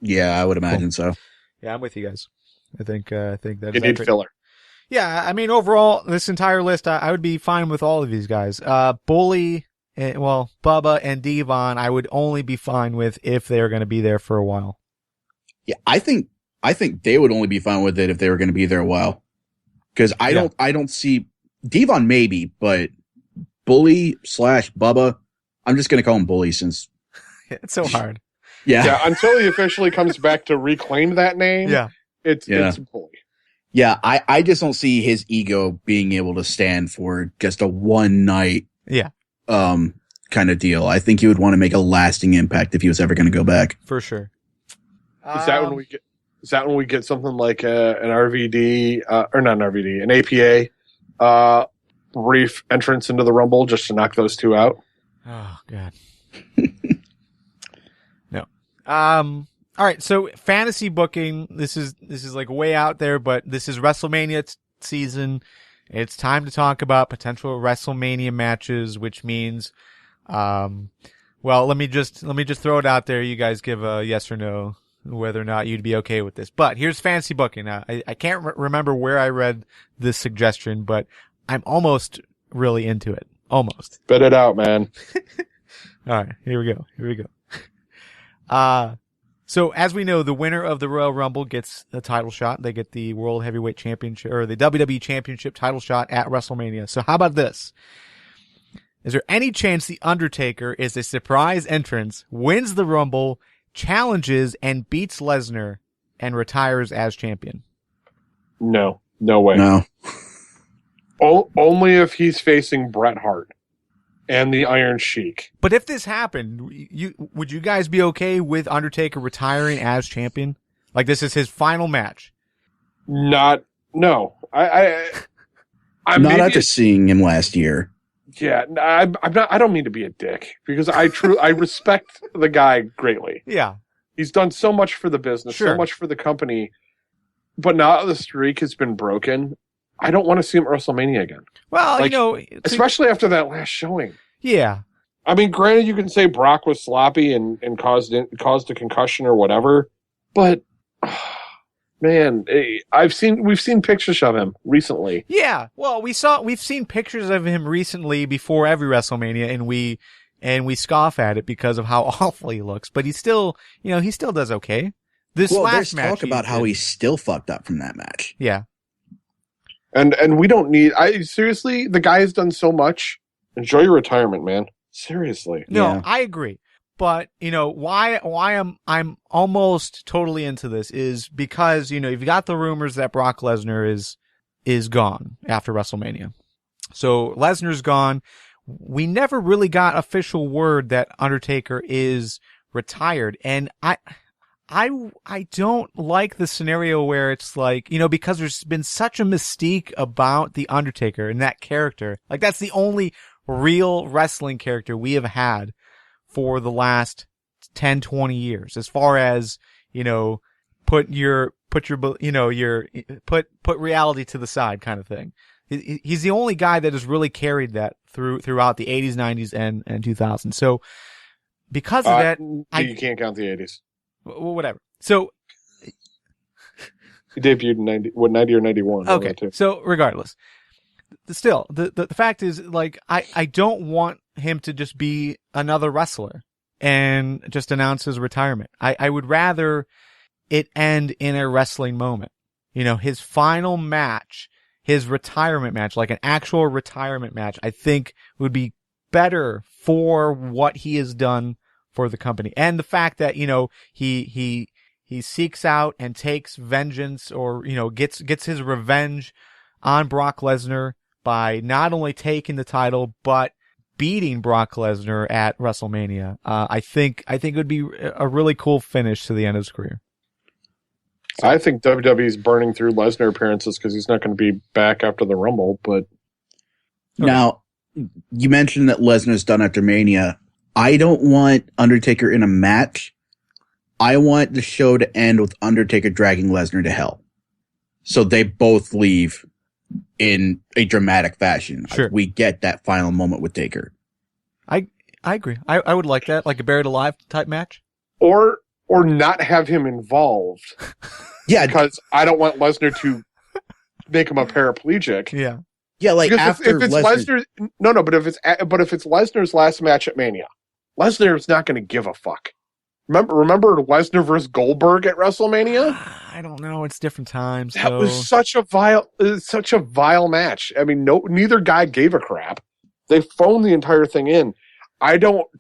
Yeah, I would imagine so. Yeah, I'm with you guys. I think that You is need accurate. filler. Yeah, I mean, overall, this entire list, I would be fine with all of these guys. Bully, Bubba and Devon, I would only be fine with if they're going to be there for a while. Yeah, I think they would only be fine with it if they were going to be there a while. Because I don't see Devon maybe, but Bully / Bubba, I'm just going to call him Bully since It's so hard. Yeah, until he officially comes back to reclaim that name, it's Bully. Yeah, I just don't see his ego being able to stand for just a one night kind of deal. I think he would want to make a lasting impact if he was ever going to go back. For sure. Is that when we get something like an RVD or not an RVD, an APA brief entrance into the Rumble just to knock those two out? Oh God. No. All right, so fantasy booking. This is like way out there, but this is WrestleMania season. It's time to talk about potential WrestleMania matches, which means, well, let me just throw it out there. You guys give a yes or no whether or not you'd be okay with this. But here's fantasy booking. Now, I can't remember where I read this suggestion, but I'm almost really into it. Almost. Spit it out, man. All right, here we go. So as we know, the winner of the Royal Rumble gets the title shot. They get the World Heavyweight Championship or the WWE Championship title shot at WrestleMania. So how about this? Is there any chance The Undertaker is a surprise entrance, wins the Rumble, challenges and beats Lesnar, and retires as champion? No way. No. Only if he's facing Bret Hart and the Iron Sheik. But if this happened, would you guys be okay with Undertaker retiring as champion? Like this is his final match? No. I'm not after seeing him last year. Yeah, I'm not. I don't mean to be a dick because I respect the guy greatly. Yeah, he's done so much for the business, so much for the company. But now that the streak has been broken, I don't want to see him at WrestleMania again. Well, especially after that last showing. Yeah, I mean, granted, you can say Brock was sloppy and caused a concussion or whatever, but. Man, we've seen pictures of him recently. Yeah, well, we've seen pictures of him recently before every WrestleMania, and we scoff at it because of how awful he looks. But he still does okay. This last match, talk about how he's still fucked up from that match. Yeah, and we don't need. Seriously, the guy has done so much. Enjoy your retirement, man. Seriously. No, I agree. But, why I'm almost totally into this is because, you've got the rumors that Brock Lesnar is gone after WrestleMania. So Lesnar's gone. We never really got official word that Undertaker is retired. And I don't like the scenario where it's like, because there's been such a mystique about the Undertaker and that character. Like that's the only real wrestling character we have had for the last 10, 20 years, as far as, put reality to the side kind of thing. He's the only guy that has really carried that throughout the 80s, 90s, and 2000s. So because of that, you can't count the 80s. Well, whatever. So he debuted in 90 or 91. Okay. So regardless, still, the fact is, like, I don't want him to just be another wrestler and just announce his retirement. I would rather it end in a wrestling moment. You know, his final match, his retirement match, like an actual retirement match, I think would be better for what he has done for the company. And the fact that, you know, he seeks out and takes vengeance, or, you know, gets his revenge on Brock Lesnar by not only taking the title, but beating Brock Lesnar at WrestleMania. I think it would be a really cool finish to the end of his career. So, I think WWE is burning through Lesnar appearances because he's not going to be back after the Rumble. But now, you mentioned that Lesnar's done after Mania. I don't want Undertaker in a match. I want the show to end with Undertaker dragging Lesnar to hell, so they both leave in a dramatic fashion. Sure. We get that final moment with Taker. I agree. I would like that, like a Buried Alive type match. Or not have him involved. Yeah. Because I don't want Lesnar to make him a paraplegic. Yeah. Yeah, like because after if it's Lesnar. No, but if it's Lesnar's last match at Mania, Lesnar's not going to give a fuck. Remember Lesnar versus Goldberg at WrestleMania? I don't know. It's different times. That was such a vile match. I mean, neither guy gave a crap. They phoned the entire thing in.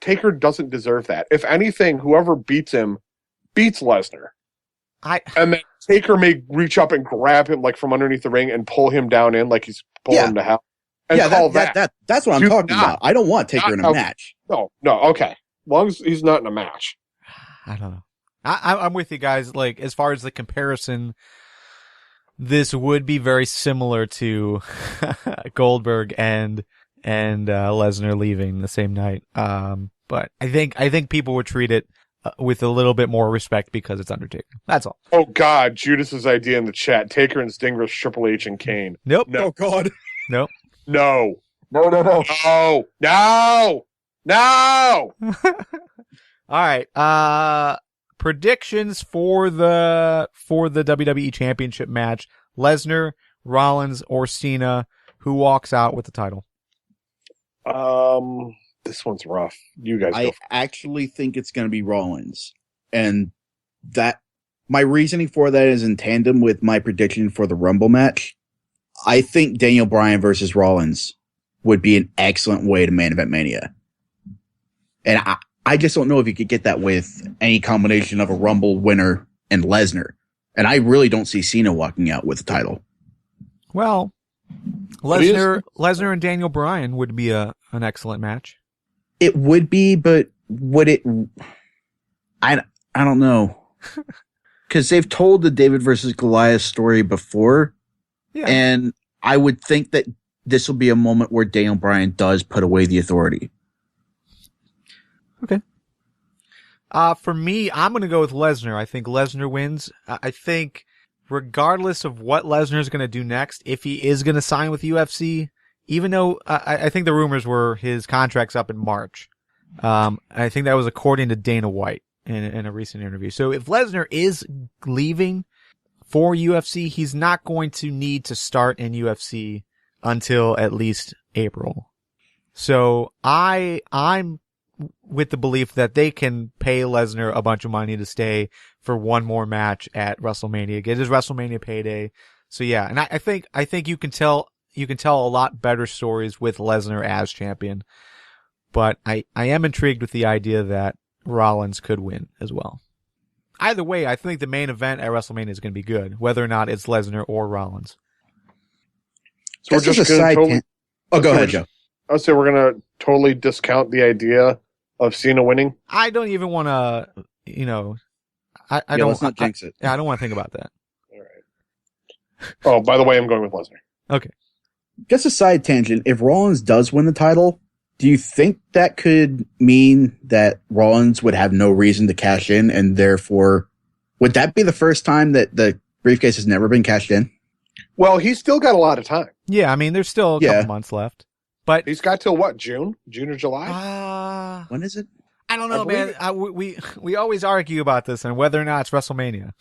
Taker doesn't deserve that. If anything, whoever beats him beats Lesnar. And then Taker may reach up and grab him like from underneath the ring and pull him down in like he's pulling him to hell. And that's what I'm talking about. I don't want Taker in a match. No, okay. As long as he's not in a match. I don't know. I'm with you guys. Like, as far as the comparison, this would be very similar to Goldberg and Lesnar leaving the same night. But I think people would treat it with a little bit more respect because it's Undertaker. That's all. Oh God, Judas's idea in the chat: Taker and Sting versus Triple H and Kane. Nope. No. Oh God. Nope. No. No. All right. Predictions for the WWE Championship match: Lesnar, Rollins, or Cena. Who walks out with the title? This one's rough. You guys. I actually think it's going to be Rollins, and that my reasoning for that is in tandem with my prediction for the Rumble match. I think Daniel Bryan versus Rollins would be an excellent way to main event Mania, and I just don't know if you could get that with any combination of a Rumble winner and Lesnar, and I really don't see Cena walking out with the title. Well, Lesnar and Daniel Bryan would be an excellent match. It would be, but would it? I don't know, because they've told the David versus Goliath story before, and I would think that this will be a moment where Daniel Bryan does put away the Authority. Okay. For me, I'm going to go with Lesnar. I think Lesnar wins. I think regardless of what Lesnar is going to do next, if he is going to sign with UFC, even though I think the rumors were his contract's up in March. I think that was according to Dana White in a recent interview. So if Lesnar is leaving for UFC, he's not going to need to start in UFC until at least April. So I'm with the belief that they can pay Lesnar a bunch of money to stay for one more match at WrestleMania, get his WrestleMania payday. So yeah, and I think you can tell a lot better stories with Lesnar as champion. But I am intrigued with the idea that Rollins could win as well. Either way, I think the main event at WrestleMania is going to be good, whether or not it's Lesnar or Rollins. So we're just going to go ahead, Joe. I would say we're going to totally discount the idea of Cena winning. I don't even want to, I don't. Let's not jinx it. I don't want to think about that. All right. Oh, by the way, I'm going with Lesnar. Okay. Just a side tangent. If Rollins does win the title, do you think that could mean that Rollins would have no reason to cash in, and therefore, would that be the first time that the briefcase has never been cashed in? Well, he's still got a lot of time. Yeah, I mean, there's still a couple months left. But he's got till what, June or July? When is it? I don't know, man. We always argue about this and whether or not it's WrestleMania.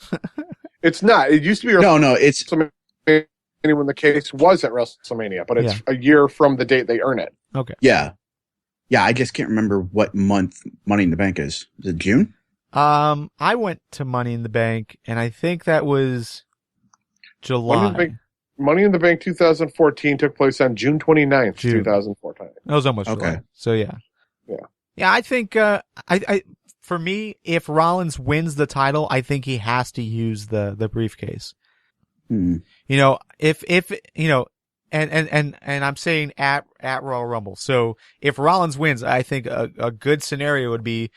It's not. It used to be it's WrestleMania when the case was at WrestleMania, but it's a year from the date they earn it. Okay. Yeah. Yeah, I just can't remember what month Money in the Bank is. Is it June? I went to Money in the Bank, and I think that was July. Money in the Bank 2014 took place on June 29th, 2014. That was almost July. So yeah. Yeah, I think I for me, if Rollins wins the title, I think he has to use the briefcase. You know, if you know, and I'm saying at Royal Rumble. So if Rollins wins, I think a good scenario would be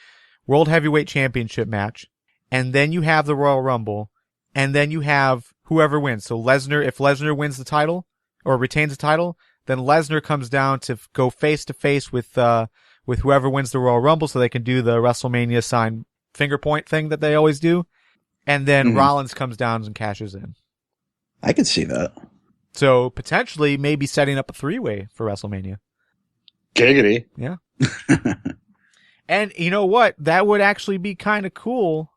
World Heavyweight Championship match, and then you have the Royal Rumble, and then you have whoever wins. So if Lesnar wins the title or retains the title, then Lesnar comes down to go face to face with whoever wins the Royal Rumble, so they can do the WrestleMania sign finger point thing that they always do, and then Rollins comes down and cashes in. I could see that. So potentially, maybe setting up a 3-way for WrestleMania. Giggity. Yeah. And you know what? That would actually be kind of cool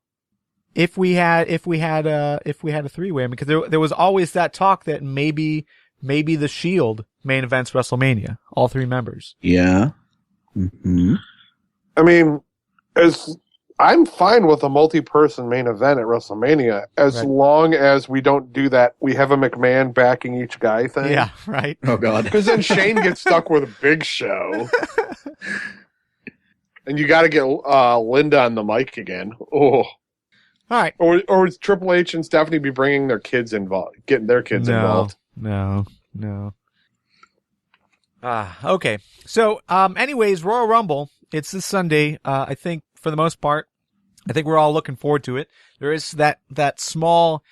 if we had a 3-way. I mean, because there was always that talk that maybe the Shield main events WrestleMania, all 3 members. Yeah. I mean, I'm fine with a multi-person main event at WrestleMania as long as we don't do that. We have a McMahon backing each guy thing. Yeah, right. Oh God, because then Shane gets stuck with a Big Show, and you got to get Linda on the mic again. Oh, all right. Or would Triple H and Stephanie be bringing their kids involved, getting their kids involved? No. Okay. So, anyways, Royal Rumble. It's this Sunday. I think for the most part, I think we're all looking forward to it. There is that small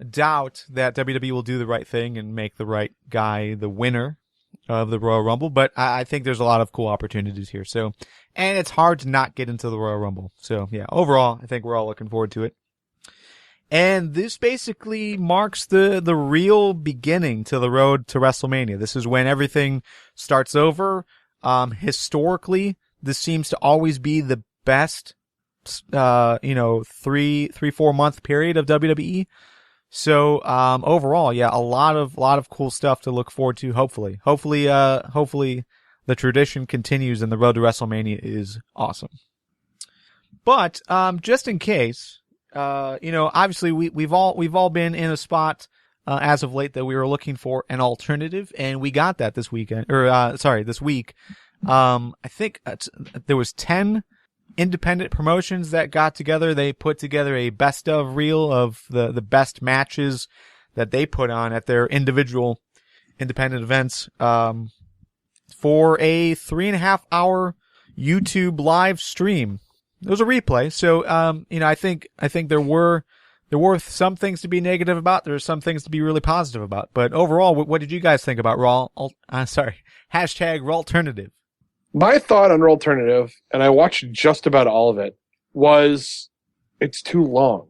doubt that WWE will do the right thing and make the right guy the winner of the Royal Rumble, but I think there's a lot of cool opportunities here. So, and it's hard to not get into the Royal Rumble. So, yeah, overall, I think we're all looking forward to it. And this basically marks the real beginning to the road to WrestleMania. This is when everything starts over. Historically, this seems to always be the best, 3-4 month period of WWE. So, overall, yeah, a lot of cool stuff to look forward to. Hopefully the tradition continues and the road to WrestleMania is awesome. But, just in case, obviously we've all been in a spot, as of late that we were looking for an alternative, and we got that this week. I think there was 10 independent promotions that got together. They put together a best of reel of the best matches that they put on at their individual independent events, for a 3.5 hour YouTube live stream. It was a replay. So, I think there were some things to be negative about. There were some things to be really positive about. But overall, what did you guys think about #Rawlternative? My thought on Rawlternative, and I watched just about all of it, was it's too long.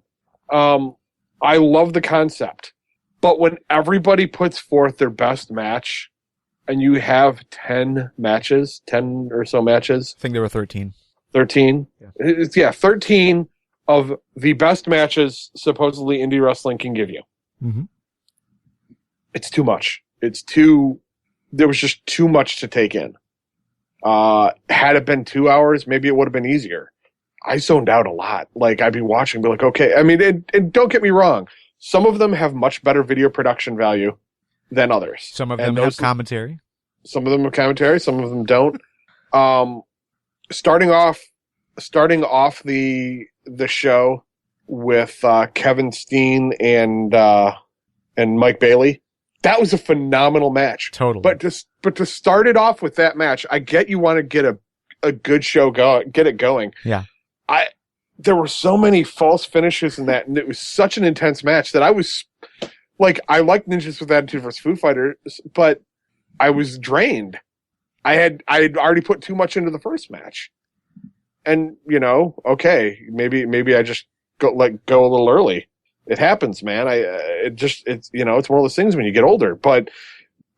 I love the concept, but when everybody puts forth their best match, and you have 10 or so matches. I think there were 13. 13? Yeah, 13 of the best matches supposedly indie wrestling can give you. Mm-hmm. It's too much. There was just too much to take in. Had it been 2 hours, maybe it would have been easier. I zoned out a lot. Like, I'd be watching, be like, okay. I mean, and don't get me wrong. Some of them have much better video production value than others. Some of them have commentary. Some of them have commentary. Some of them don't. Starting off the show with Kevin Steen and Mike Bailey. That was a phenomenal match. Totally. But to start it off with that match, I get you want to get a good show going, get it going. Yeah. There were so many false finishes in that, and it was such an intense match that I was like, I liked Ninjas with Attitude versus Foo Fighters, but I was drained. I had already put too much into the first match. And, okay, maybe I just go a little early. It happens, man. It's one of those things when you get older. But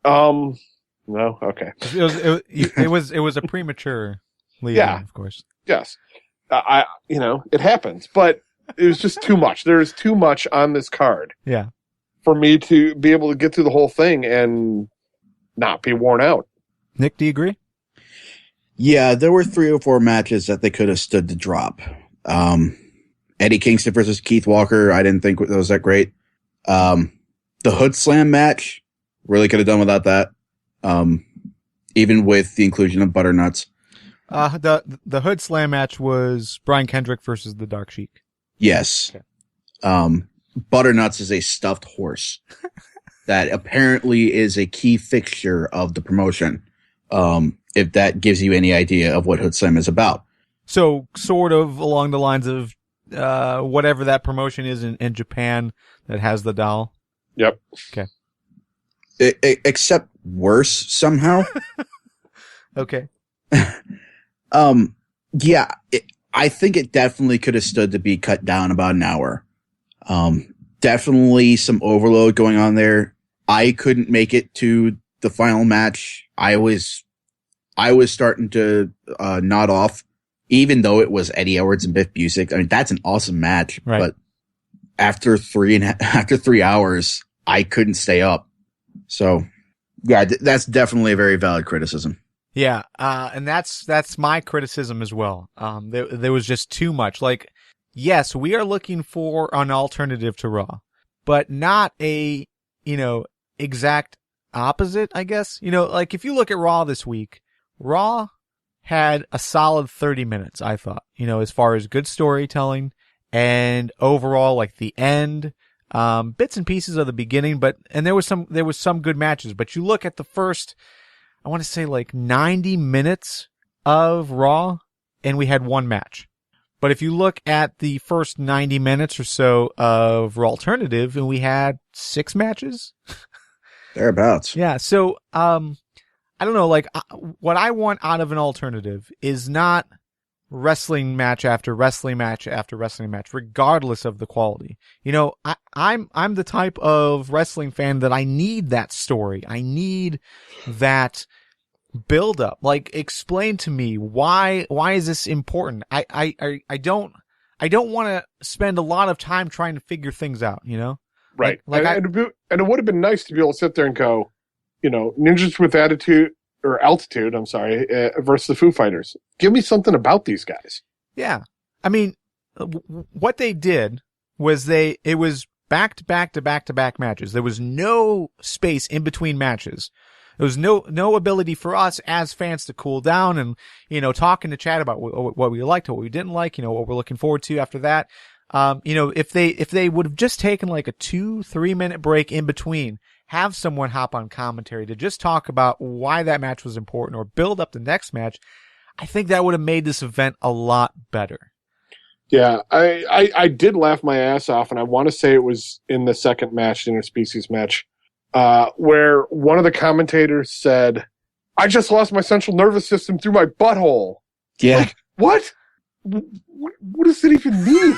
No, okay. It was a premature lead in, of course. Yes. It happens, but it was just too much. There's too much on this card. Yeah. For me to be able to get through the whole thing and not be worn out. Nick, do you agree? Yeah, there were 3 or 4 matches that they could have stood to drop. Eddie Kingston versus Keith Walker, I didn't think that was that great. The Hood Slam match, really could have done without that. Even with the inclusion of Butternuts. The Hood Slam match was Brian Kendrick versus the Dark Sheik. Yes. Okay. Butternuts is a stuffed horse that apparently is a key fixture of the promotion. If that gives you any idea of what Hood Slam is about. So sort of along the lines of whatever that promotion is in Japan that has the doll. Yep. Okay. Except worse somehow. Okay. Yeah, I think it definitely could have stood to be cut down about an hour. Definitely some overload going on there. I couldn't make it to the final match. I was starting to nod off, even though it was Eddie Edwards and Biff Busick. I mean, that's an awesome match, right. But after 3 hours, I couldn't stay up. So, yeah, that's definitely a very valid criticism. Yeah, and that's my criticism as well. There was just too much. Like, yes, we are looking for an alternative to Raw, but not a, exact opposite, I guess. Like if you look at Raw this week, Raw had a solid 30 minutes, I thought, as far as good storytelling and overall, like the end, bits and pieces of the beginning, and there was some good matches, but you look at the first, I want to say like 90 minutes of Raw, and we had one match. But if you look at the first 90 minutes or so of Raw Alternative, and we had 6 matches. Thereabouts. Yeah. So, I don't know, like what I want out of an alternative is not wrestling match after wrestling match after wrestling match, regardless of the quality. I'm the type of wrestling fan that I need that story. I need that build up. Like, explain to me why is this important? I don't want to spend a lot of time trying to figure things out, Right. And it would have been nice to be able to sit there and go, Ninjas with Altitude, I'm sorry, versus the Foo Fighters. Give me something about these guys. Yeah. I mean, what they did was it was back to back to back to back matches. There was no space in between matches. There was no ability for us as fans to cool down and, talk in the chat about what we liked, what we didn't like, what we're looking forward to after that. If they would have just taken like a 2-3 minute break in between, have someone hop on commentary to just talk about why that match was important or build up the next match, I think that would have made this event a lot better. Yeah, I did laugh my ass off, and I want to say it was in the second match, the interspecies match, where one of the commentators said, "I just lost my central nervous system through my butthole." Yeah. Like, what? What does it even mean?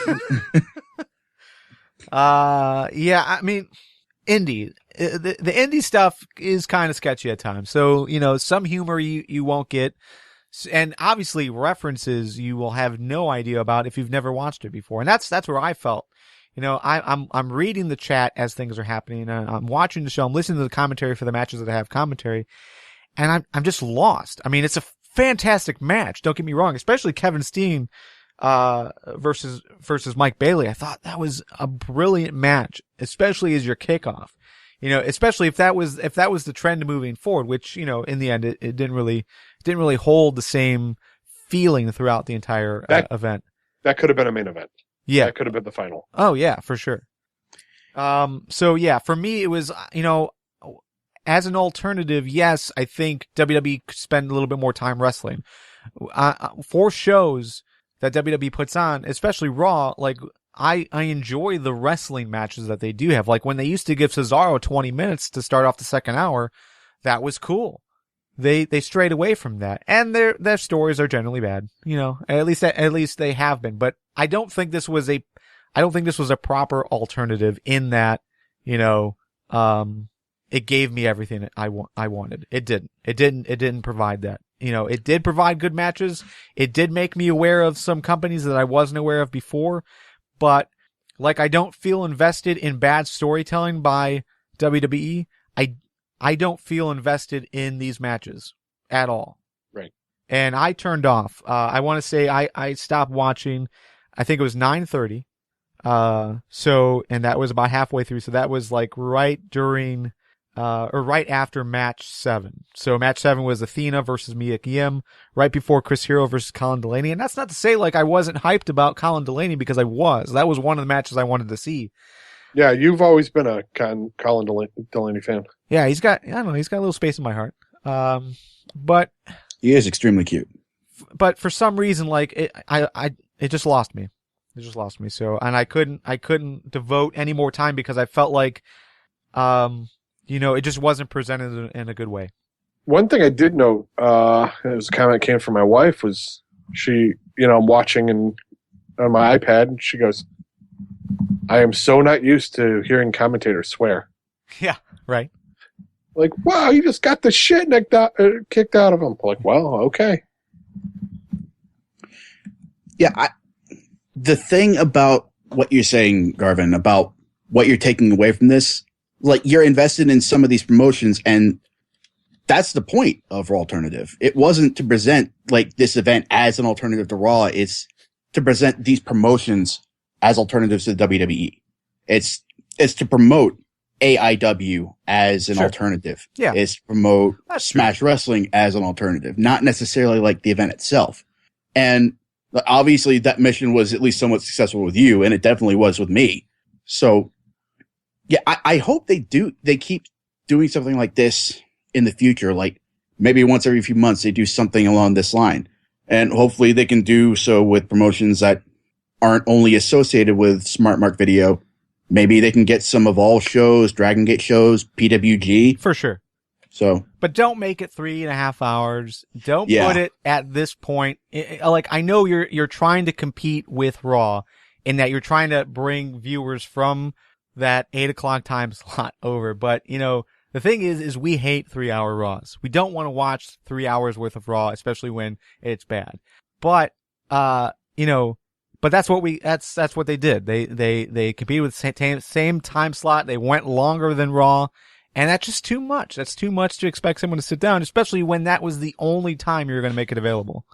Yeah, I mean, indie. The indie stuff is kind of sketchy at times. So, some humor you won't get. And obviously references you will have no idea about if you've never watched it before. And that's where I felt. I'm reading the chat as things are happening. I'm watching the show. I'm listening to the commentary for the matches that have commentary. And I'm just lost. I mean, it's a fantastic match. Don't get me wrong, especially Kevin Steen versus Mike Bailey. I thought that was a brilliant match, especially as your kickoff. Especially if that was the trend moving forward, which, in the end, it didn't really hold the same feeling throughout the entire event. That could have been a main event. Yeah. That could have been the final. Oh yeah, for sure. So yeah, for me, it was, as an alternative, yes, I think WWE could spend a little bit more time wrestling. For shows that WWE puts on, especially Raw, like, I enjoy the wrestling matches that they do have. Like when they used to give Cesaro 20 minutes to start off the second hour, that was cool. They strayed away from that, and their stories are generally bad. At least they have been. But I don't think this was a proper alternative in that, it gave me everything I wanted. It didn't provide that. It did provide good matches. It did make me aware of some companies that I wasn't aware of before, but like, I don't feel invested in bad storytelling by WWE. I don't feel invested in these matches at all. Right. And I turned off. I want to say I stopped watching. I think it was 9:30. And that was about halfway through. So that was like right during, or right after match 7. So match 7 was Athena versus Mia Yim, right before Chris Hero versus Colin Delaney. And that's not to say like I wasn't hyped about Colin Delaney, because I was. That was one of the matches I wanted to see. Yeah, you've always been a Colin Delaney fan. Yeah, he's got a little space in my heart. But he is extremely cute. But for some reason, like it just lost me. It just lost me. So, and I couldn't devote any more time, because I felt like, it just wasn't presented in a good way. One thing I did note, it was a comment that came from my wife, was she, I'm watching on my iPad, and she goes, I am so not used to hearing commentators swear. Yeah, right. Like, wow, you just got the shit kicked out of him. Like, well, okay. Yeah, the thing about what you're saying, Garvin, about what you're taking away from this, like, you're invested in some of these promotions, and that's the point of Raw Alternative. It wasn't to present like this event as an alternative to Raw. It's to present these promotions as alternatives to WWE. It's to promote AIW as an alternative. Yeah. It's to promote Smash Wrestling as an alternative, not necessarily like the event itself. And obviously that mission was at least somewhat successful with you, and it definitely was with me. So yeah, I hope they keep doing something like this in the future. Like maybe once every few months they do something along this line, and hopefully they can do so with promotions that aren't only associated with Smart Mark Video. Maybe they can get some of all shows, Dragon Gate shows, PWG. For sure. So, but don't make it 3.5 hours. Don't put it at this point. Like, I know you're trying to compete with Raw in that you're trying to bring viewers from that 8 o'clock time slot over. But, the thing is we hate 3-hour Raws. We don't want to watch 3 hours worth of Raw, especially when it's bad. But, but that's what they did. They competed with the same time slot. They went longer than Raw. And that's just too much. That's too much to expect someone to sit down, especially when that was the only time you were going to make it available.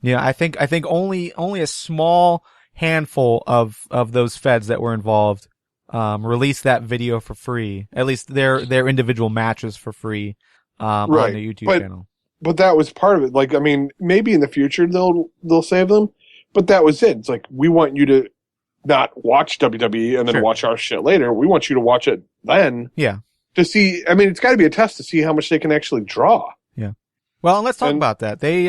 Yeah, I think only a small handful of those feds that were involved released that video for free. At least their individual matches for free on the YouTube channel. But that was part of it. Like, I mean, maybe in the future they'll save them, but that was it. It's like, we want you to not watch WWE and then watch our shit later. We want you to watch it then. Yeah. To see, I mean, it's got to be a test to see how much they can actually draw. Yeah. Well, and let's talk about that. They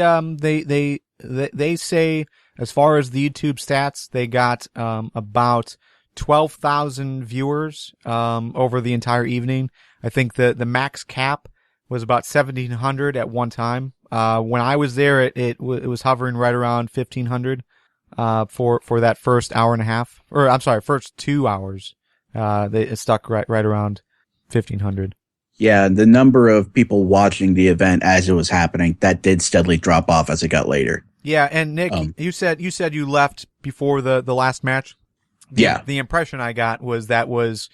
say, as far as the YouTube stats, they got about 12,000 viewers over the entire evening. I think the max cap was about 1,700 at one time. When I was there, it was hovering right around 1,500 for that first hour and a half, or I'm sorry, first 2 hours. It stuck right around 1,500. Yeah, the number of people watching the event as it was happening, that did steadily drop off as it got later. Yeah, and Nick, you said you left before the last match. The impression I got was that was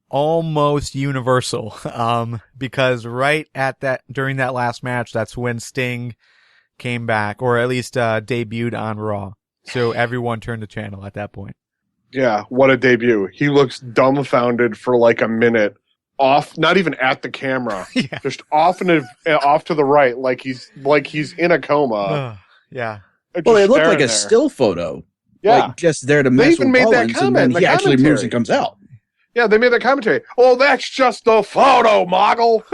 almost universal, because right at during that last match, that's when Sting came back, or at least debuted on Raw. So everyone turned the channel at that point. Yeah, what a debut! He looks dumbfounded for like a minute. Off, not even at the camera, just off to the right, like he's in a coma. Yeah. Well, it looked like a still photo. Yeah, like just there to mess with Mullins, and then he actually moves and comes out. Yeah, they made that commentary. Oh, that's just a photo, Moggle.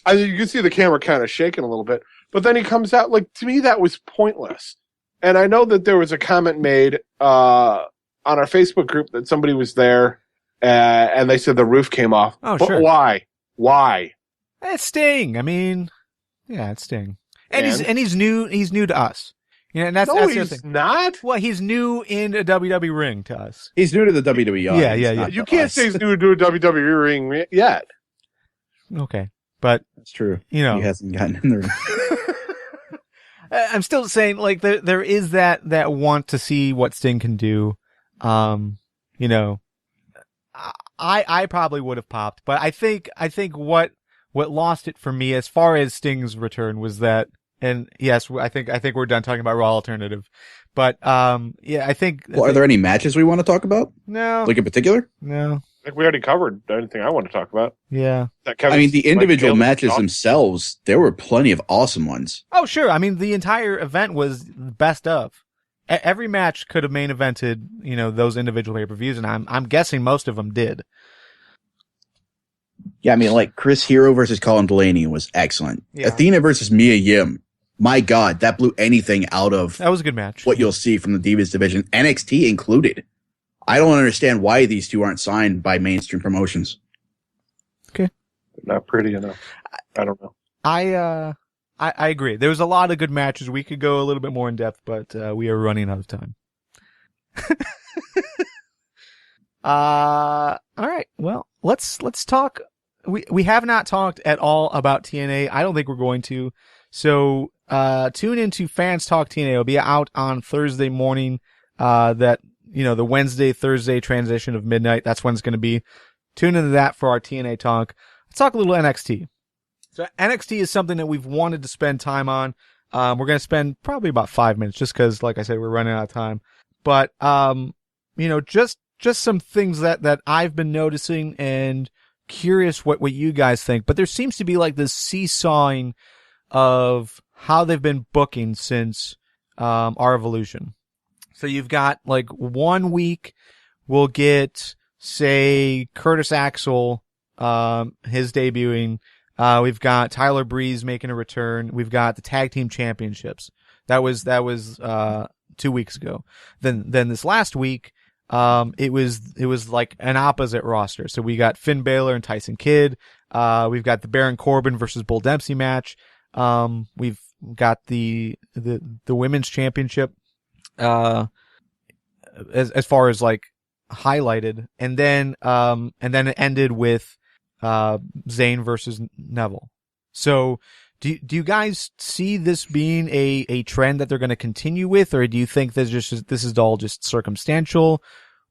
You can see the camera kind of shaking a little bit, but then he comes out. Like, to me, that was pointless. And I know that there was a comment made on our Facebook group that somebody was there. And they said the roof came off. Oh, but sure. Why? It's Sting. I mean, yeah, it's Sting. And he's new to us. You know, and that's the he's thing. Not. Well, he's new in a WWE ring to us. He's new to the WWE. Yeah. You can't say he's new to a WWE ring yet. Okay. But That's true. You know, he hasn't gotten in the ring. I'm still saying, like, there is that want to see what Sting can do. You know, I probably would have popped, but I think what lost it for me as far as Sting's return was that, and yes, I think we're done talking about Raw Alternative, but yeah, I think. Well, are there any matches we want to talk about? No. Like in particular? No. I think we already covered anything I want to talk about. Yeah. I mean, the individual matches themselves, there were plenty of awesome ones. Oh, sure. I mean, the entire event was best of. Every match could have main evented, you know, those individual pay-per-views, and I'm guessing most of them did. Yeah, I mean, like Chris Hero versus Colin Delaney was excellent. Yeah. Athena versus Mia Yim. My God, that blew anything out of that was a good match. What you'll see from the Divas division, NXT included. I don't understand why these two aren't signed by mainstream promotions. Okay. Not pretty enough. I don't know. I agree. There was a lot of good matches. We could go a little bit more in depth, but we are running out of time. All right. Well, let's talk. We have not talked at all about TNA. I don't think we're going to. So tune into Fans Talk TNA. It'll be out on Thursday morning. That, you know, the Wednesday, Thursday transition of midnight. That's when it's going to be. Tune into that for our TNA talk. Let's talk a little NXT. So NXT is something that we've wanted to spend time on. We're going to spend probably about 5 minutes just because, like I said, we're running out of time. But, you know, just some things that I've been noticing and curious what you guys think. But there seems to be like this seesawing of how they've been booking since, our evolution. So you've got like 1 week we'll get, say, Curtis Axel, his debuting. We've got Tyler Breeze making a return. We've got the tag team championships. That was 2 weeks ago. Then this last week, it was like an opposite roster. So we got Finn Balor and Tyson Kidd. We've got the Baron Corbin versus Bull Dempsey match. We've got the women's championship, as far as like highlighted. And then it ended with, Zayn versus Neville. So do you guys see this being a trend that they're going to continue with, or do you think this is all just circumstantial,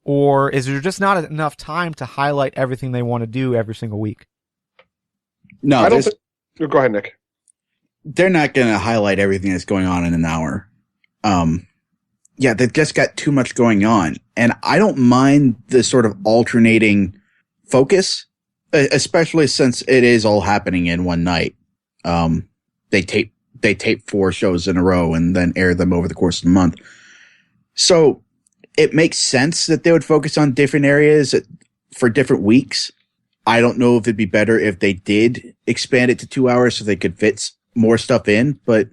or is there just not enough time to highlight everything they want to do every single week? No, I don't think. Go ahead, Nick. They're not going to highlight everything that's going on in an hour. Yeah, they've just got too much going on, and I don't mind the sort of alternating focus, especially since it is all happening in one night. They tape 4 shows in a row and then air them over the course of the month. So it makes sense that they would focus on different areas for different weeks. I don't know if it'd be better if they did expand it to 2 hours so they could fit more stuff in, but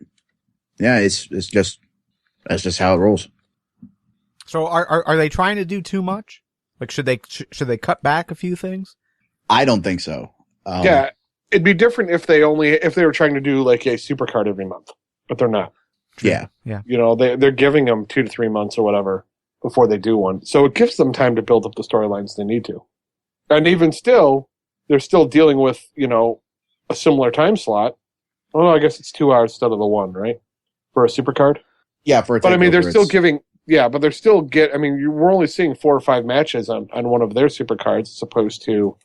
yeah, that's just how it rolls. So are they trying to do too much? Like, should they cut back a few things? I don't think so. Yeah, it'd be different if they were trying to do like a supercard every month, but they're not. Yeah. You know, they're giving them 2 to 3 months or whatever before they do one, so it gives them time to build up the storylines they need to. And even still, they're still dealing with, you know, a similar time slot. Oh, I guess it's 2 hours instead of the 1, right? For a supercard. Yeah, for a but I mean, they're still giving. Yeah, but they're still I mean, we're only seeing 4 or 5 matches on one of their supercards, as opposed to,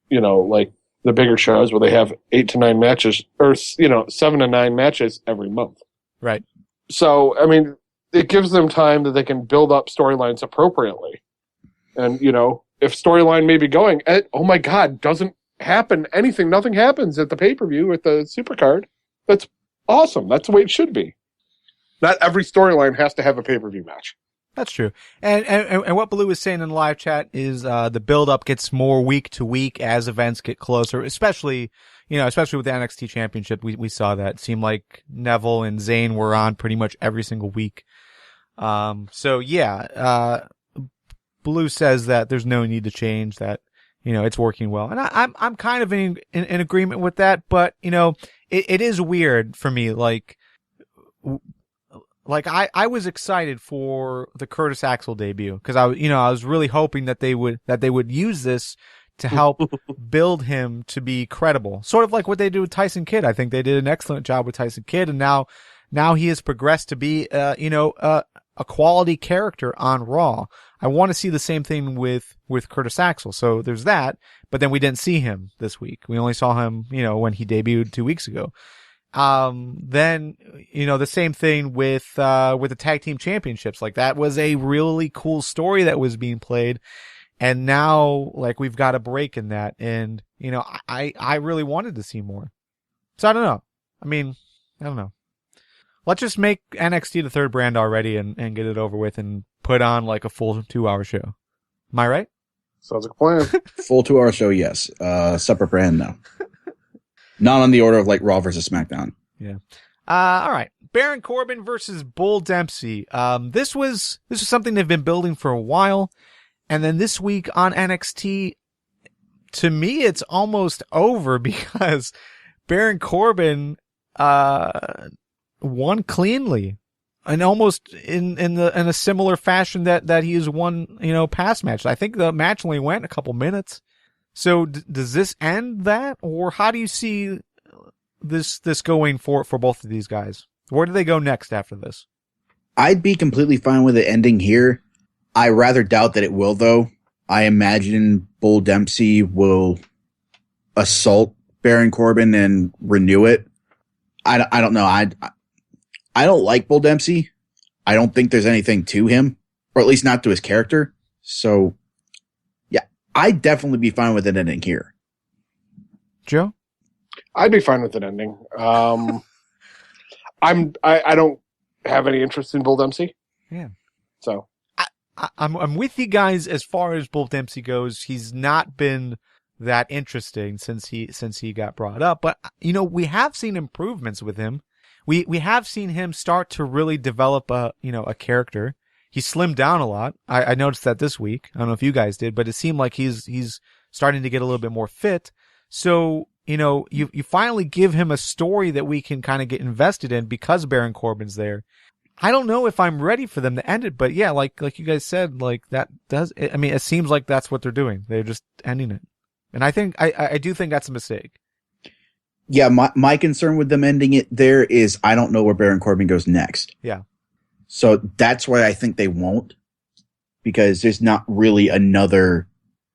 you know, like the bigger shows where they have 8 to 9 matches, or, you know, 7 to 9 matches every month. Right. So, I mean, it gives them time that they can build up storylines appropriately. And, you know, if storyline may be going, oh my God, doesn't happen anything, nothing happens at the pay-per-view with the supercard, that's awesome. That's the way it should be. Not every storyline has to have a pay-per-view match. That's true. And what Blue is saying in the live chat is the build-up gets more week to week as events get closer, especially with the NXT Championship. We saw that. It seemed like Neville and Zayn were on pretty much every single week. So yeah, Blue says that there's no need to change that. You know, it's working well. And I'm kind of in agreement with that, but, you know, it is weird for me. Like I was excited for the Curtis Axel debut because I was really hoping that they would use this to help build him to be credible. Sort of like what they did with Tyson Kidd. I think they did an excellent job with Tyson Kidd, and now he has progressed to be, a quality character on Raw. I want to see the same thing with Curtis Axel. So there's that, but then we didn't see him this week. We only saw him, when he debuted 2 weeks ago. Then, the same thing with the tag team championships. Like, that was a really cool story that was being played. And now, like, we've got a break in that. And, I really wanted to see more. So I don't know. I don't know. Let's just make NXT the third brand already and get it over with and put on like a full 2-hour show. Am I right? Sounds like a plan. Full 2-hour show, yes. Separate brand, no. Not on the order of like Raw versus SmackDown. Yeah. All right. Baron Corbin versus Bull Dempsey. This was something they've been building for a while. And then this week on NXT, to me, it's almost over because Baron Corbin, won cleanly and almost in a similar fashion that he's won, past matches. I think the match only went a couple minutes. So does this end that, or how do you see this going for both of these guys? Where do they go next after this? I'd be completely fine with it ending here. I rather doubt that it will, though. I imagine Bull Dempsey will assault Baron Corbin and renew it. I don't know. I don't like Bull Dempsey. I don't think there's anything to him, or at least not to his character. So, yeah, I'd definitely be fine with it ending here. Joe? I'd be fine with it ending. I don't have any interest in Bull Dempsey. Yeah. So I'm with you guys as far as Bull Dempsey goes. He's not been that interesting since he got brought up, but we have seen improvements with him. We have seen him start to really develop a character. He slimmed down a lot. I noticed that this week. I don't know if you guys did, but it seemed like he's starting to get a little bit more fit. So, you finally give him a story that we can kind of get invested in because Baron Corbin's there. I don't know if I'm ready for them to end it, but yeah, like you guys said, like that does, it seems like that's what they're doing. They're just ending it. And I think, I do think that's a mistake. Yeah, my concern with them ending it there is I don't know where Baron Corbin goes next. Yeah. So that's why I think they won't, because there's not really another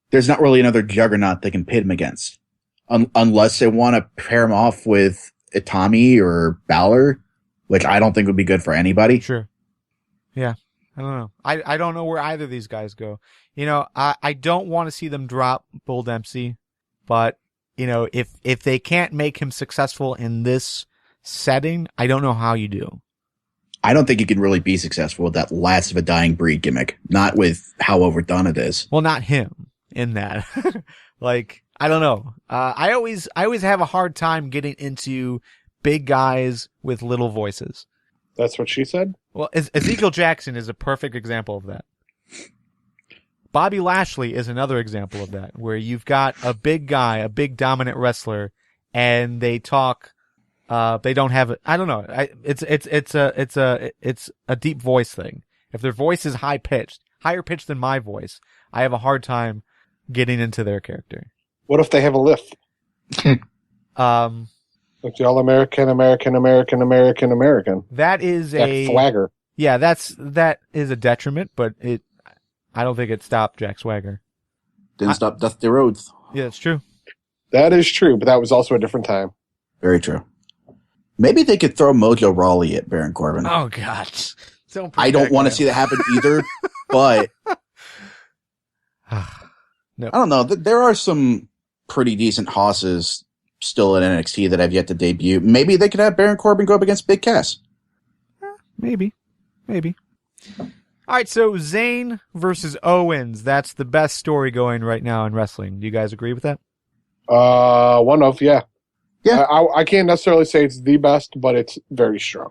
juggernaut they can pit him against. Unless they want to pair him off with Itami or Balor, which I don't think would be good for anybody. Sure. Yeah. I don't know. I don't know where either of these guys go. I don't want to see them drop Bull Dempsey, but if they can't make him successful in this setting, I don't know how you do. I don't think he can really be successful with that last of a dying breed gimmick. Not with how overdone it is. Well, not him in that. Like, I don't know. I always have a hard time getting into big guys with little voices. That's what she said? Well, Ezekiel Jackson is a perfect example of that. Bobby Lashley is another example of that, where you've got a big guy, a big dominant wrestler, and they talk. They don't have. I don't know. It's a deep voice thing. If their voice is higher pitched than my voice, I have a hard time getting into their character. What if they have a lift? Like the All-American, American. That is a swagger. Yeah, that is a detriment, but I don't think it stopped Jack Swagger. Didn't stop Dusty Rhodes. Yeah, it's true. That is true, but that was also a different time. Very true. Maybe they could throw Mojo Rawley at Baron Corbin. Oh, God. I don't want to see that happen either, but no. I don't know. There are some pretty decent hosses still in NXT that have yet to debut. Maybe they could have Baron Corbin go up against Big Cass. Maybe. All right, so Zayn versus Owens. That's the best story going right now in wrestling. Do you guys agree with that? One of, yeah. Yeah. I can't necessarily say it's the best, but it's very strong.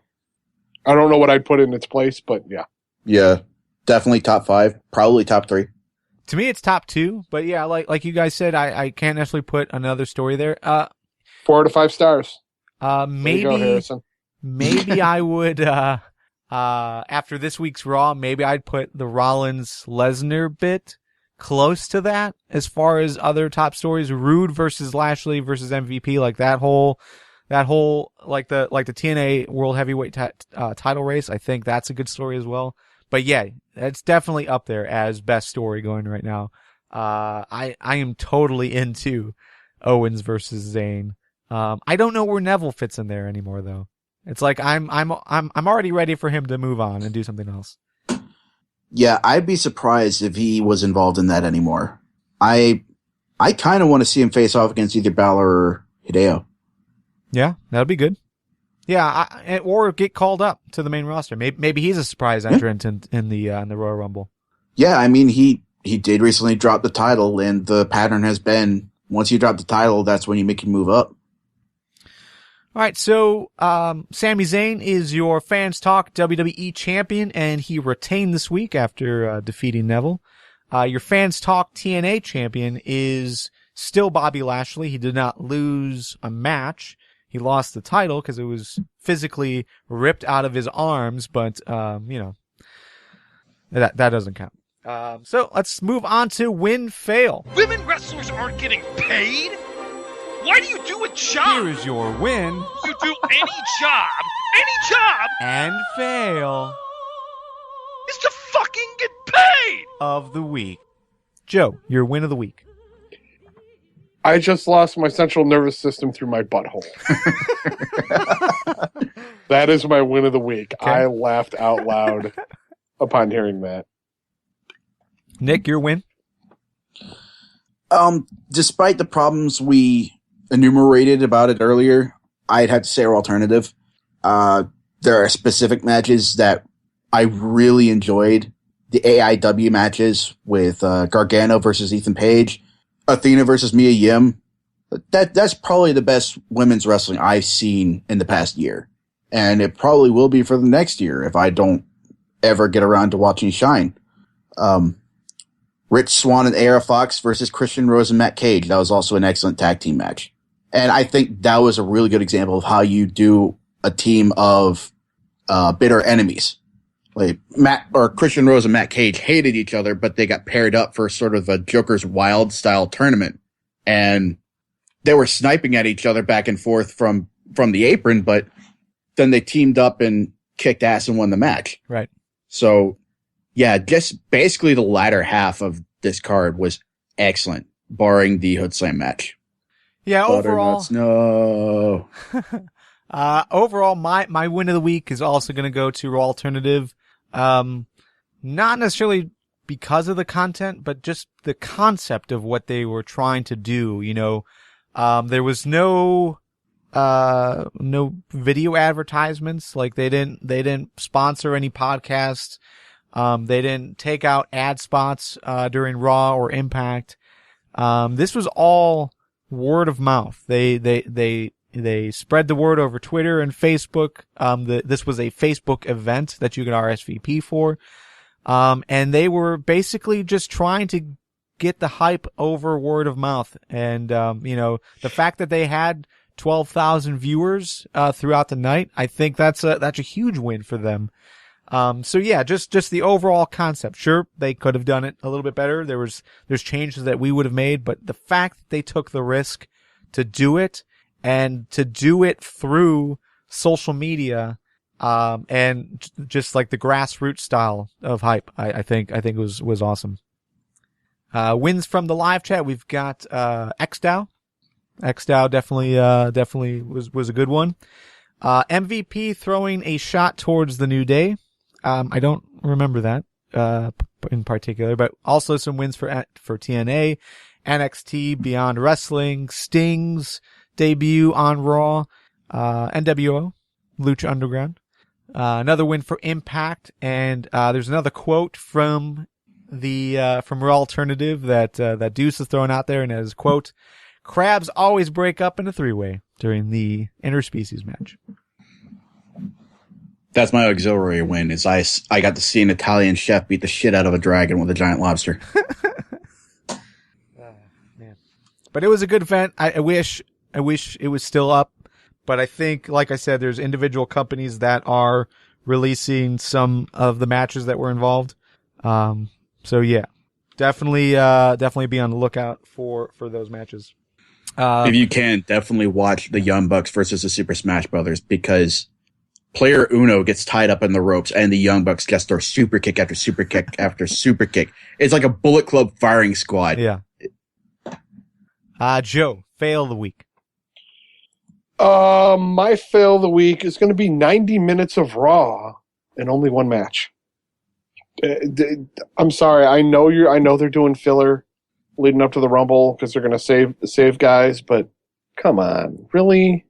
I don't know what I'd put in its place, but yeah. Yeah, definitely top 5, probably top 3. To me, it's top 2, but yeah, like you guys said, I can't necessarily put another story there. 4 to 5 stars. Maybe, there you go, Harrison. Maybe I would, after this week's Raw, maybe I'd put the Rollins-Lesnar bit, close to that as far as other top stories. Rude versus Lashley versus MVP, like that whole like the TNA World Heavyweight title race. I think that's a good story as well. But yeah, it's definitely up there as best story going right now. I am totally into Owens versus Zayn. I don't know where Neville fits in there anymore though. It's like I'm already ready for him to move on and do something else. Yeah, I'd be surprised if he was involved in that anymore. I kind of want to see him face off against either Balor or Hideo. Yeah, that'd be good. Yeah, or get called up to the main roster. Maybe he's a surprise entrant in the Royal Rumble. Yeah, I mean he did recently drop the title, and the pattern has been once you drop the title, that's when you make you move up. All right, so Sami Zayn is your Fans Talk WWE champion, and he retained this week after defeating Neville. Your Fans Talk TNA champion is still Bobby Lashley. He did not lose a match. He lost the title because it was physically ripped out of his arms, but that doesn't count. So let's move on to win-fail. Women wrestlers aren't getting paid? Why do you do a job? Here is your win. You do any job, and fail is to fucking get paid! Of the week. Joe, your win of the week. I just lost my central nervous system through my butthole. That is my win of the week. Okay. I laughed out loud upon hearing that. Nick, your win? Despite the problems we enumerated about it earlier, I'd have to say our alternative. There are specific matches that I really enjoyed. The AIW matches with Gargano versus Ethan Page, Athena versus Mia Yim. That's probably the best women's wrestling I've seen in the past year. And it probably will be for the next year if I don't ever get around to watching Shine. Rich Swann and AR Fox versus Christian Rose and Matt Cage. That was also an excellent tag team match. And I think that was a really good example of how you do a team of bitter enemies. Like Christian Rose and Matt Cage hated each other, but they got paired up for sort of a Joker's Wild style tournament. And they were sniping at each other back and forth from the apron, but then they teamed up and kicked ass and won the match. Right. So, yeah, just basically the latter half of this card was excellent, barring the Hood Slam match. Yeah, overall. No. Overall, my win of the week is also going to go to Raw Alternative. Not necessarily because of the content, but just the concept of what they were trying to do. You know, there was no video advertisements. Like they didn't sponsor any podcasts. They didn't take out ad spots, during Raw or Impact. This was all word of mouth. They spread the word over Twitter and Facebook. This was a Facebook event that you could RSVP for. And they were basically just trying to get the hype over word of mouth. And, the fact that they had 12,000 viewers, throughout the night, I think that's a huge win for them. So yeah, just the overall concept. Sure, they could have done it a little bit better. There's changes that we would have made, but the fact that they took the risk to do it and to do it through social media, and just like the grassroots style of hype, I think was awesome. Wins from the live chat. We've got, XDAO. XDAO definitely was a good one. MVP throwing a shot towards the New Day. I don't remember that, in particular, but also some wins for TNA, NXT, Beyond Wrestling, Sting's debut on Raw, NWO, Lucha Underground. Another win for Impact, and there's another quote from Raw Alternative that Deuce is throwing out there, and as quote, "Crabs always break up in a three-way during the interspecies match." That's my auxiliary win. Is I got to see an Italian chef beat the shit out of a dragon with a giant lobster. Man. But it was a good event. I wish it was still up, but I think, like I said, there's individual companies that are releasing some of the matches that were involved. So yeah, definitely be on the lookout for those matches. If you can, definitely watch the Young Bucks versus the Super Smash Brothers, because player Uno gets tied up in the ropes and the Young Bucks just throw super kick after super kick after super kick. It's like a Bullet Club firing squad. Yeah. Joe, fail of the week. My fail of the week is going to be 90 minutes of Raw and only one match. I'm sorry. I know they're doing filler leading up to the Rumble because they're going to save guys, but come on, really?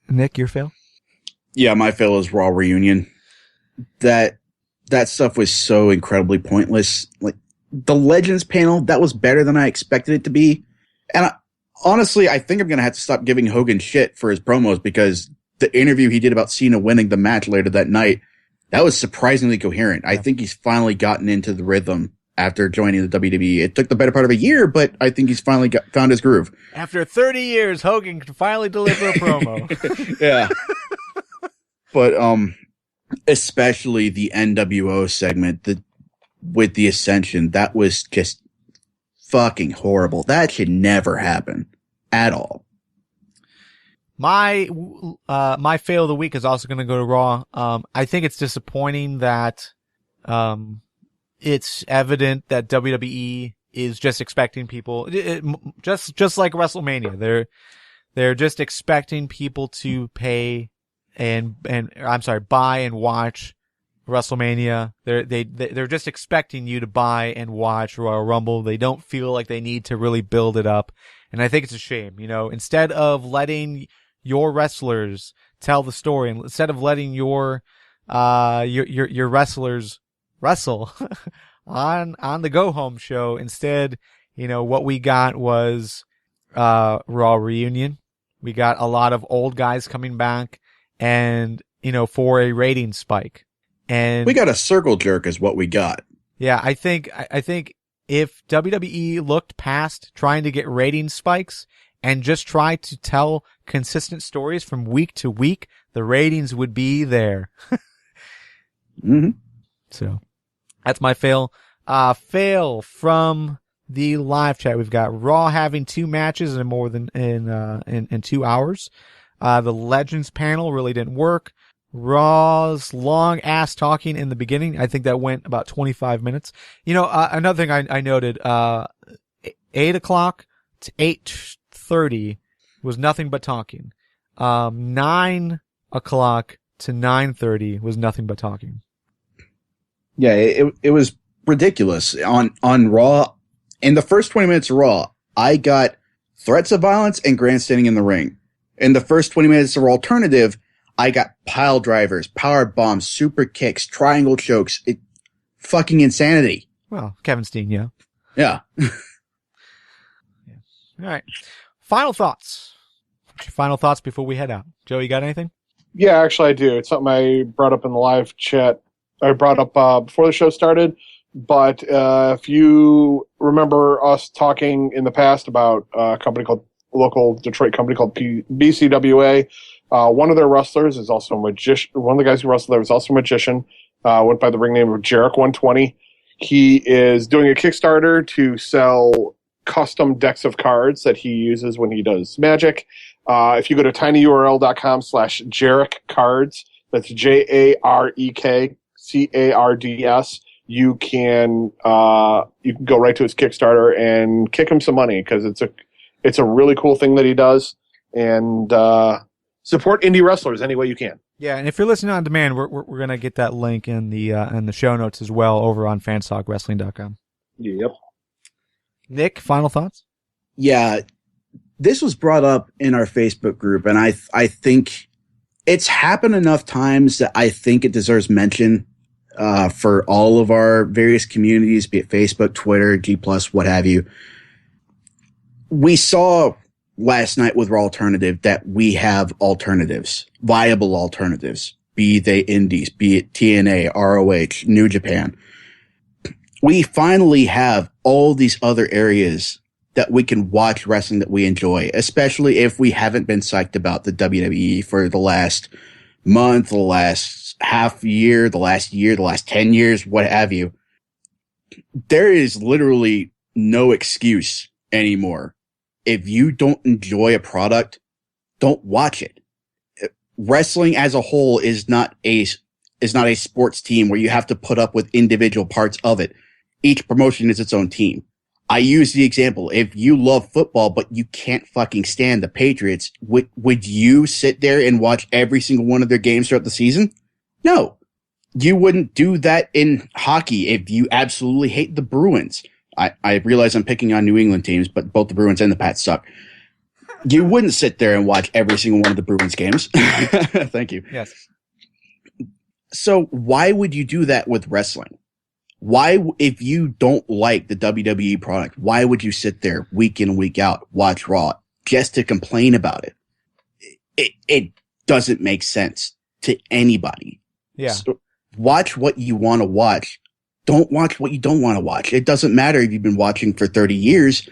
Nick, your fail? Yeah, my fail is Raw Reunion. That stuff was so incredibly pointless. Like the Legends panel, that was better than I expected it to be. And honestly, I think I'm going to have to stop giving Hogan shit for his promos, because the interview he did about Cena winning the match later that night, that was surprisingly coherent. I think he's finally gotten into the rhythm after joining the WWE. It took the better part of a year, but I think he's finally found his groove. After 30 years, Hogan can finally deliver a promo. Yeah. But especially the NWO segment with the Ascension, that was just fucking horrible. That should never happen at all. My fail of the week is also going to go to Raw. I think it's disappointing that it's evident that WWE is just expecting people, just like WrestleMania. They're just expecting people to pay buy and watch WrestleMania. They're just expecting you to buy and watch Royal Rumble. They don't feel like they need to really build it up. And I think it's a shame, instead of letting your wrestlers tell the story, and instead of letting your wrestlers wrestle on the go home show, instead, what we got was Raw Reunion. We got a lot of old guys coming back, and for a rating spike. And we got a circle jerk is what we got. Yeah, I think if WWE looked past trying to get rating spikes and just tried to tell consistent stories from week to week, the ratings would be there. Mm-hmm. So that's my fail. Fail from the live chat. We've got Raw having 2 matches in more than in 2 hours. The Legends panel really didn't work. Raw's long ass talking in the beginning, I think that went about 25 minutes. Another thing I noted, 8 o'clock to 8:30 was nothing but talking. 9 o'clock to 9:30 was nothing but talking. Yeah, it was ridiculous. On Raw, in the first 20 minutes of Raw, I got threats of violence and grandstanding in the ring. In the first 20 minutes of Alternative, I got pile drivers, power bombs, super kicks, triangle chokes. Fucking insanity. Well, Kevin Steen, yeah. Yeah. Yeah. All right. Final thoughts. What's your final thoughts before we head out? Joe, you got anything? Yeah, actually I do. It's something I brought up in the live chat. I brought up before the show started. But if you remember us talking in the past about a local Detroit company called BCWA, one of their wrestlers is also a magician. One of the guys who wrestled there was also a magician. Went by the ring name of Jarek120. He is doing a Kickstarter to sell custom decks of cards that he uses when he does magic. If you go to tinyurl.com/Jarek Cards, that's JAREK CARDS, you can go right to his Kickstarter and kick him some money, because it's a really cool thing that he does, and support indie wrestlers any way you can. Yeah, and if you're listening on demand, we're gonna get that link in the show notes as well over on fanstalkwrestling.com. Yep. Nick, final thoughts? Yeah, this was brought up in our Facebook group, and I think it's happened enough times that I think it deserves mention for all of our various communities, be it Facebook, Twitter, G+, what have you. We saw last night with Raw Alternative that we have alternatives, viable alternatives, be they indies, be it TNA, ROH, New Japan. We finally have all these other areas that we can watch wrestling that we enjoy, especially if we haven't been psyched about the WWE for the last month, the last half year, the last 10 years, what have you. there is literally no excuse anymore. If you don't enjoy a product, don't watch it. Wrestling as a whole is not a sports team where you have to put up with individual parts of it. Each promotion is its own team. I use the example. If you love football, but you can't fucking stand the Patriots, would you sit there and watch every single one of their games throughout the season? No. You wouldn't do that in hockey if you absolutely hate the Bruins. I realize I'm picking on New England teams, but both the Bruins and the Pats suck. You wouldn't sit there and watch every single one of the Bruins games. Thank you. Yes. So why would you do that with wrestling? Why, if you don't like the WWE product, why would you sit there week in, week out, watch Raw just to complain about it? It doesn't make sense to anybody. Yeah. So watch what you want to watch. Don't watch what you don't want to watch. It doesn't matter if you've been watching for 30 years.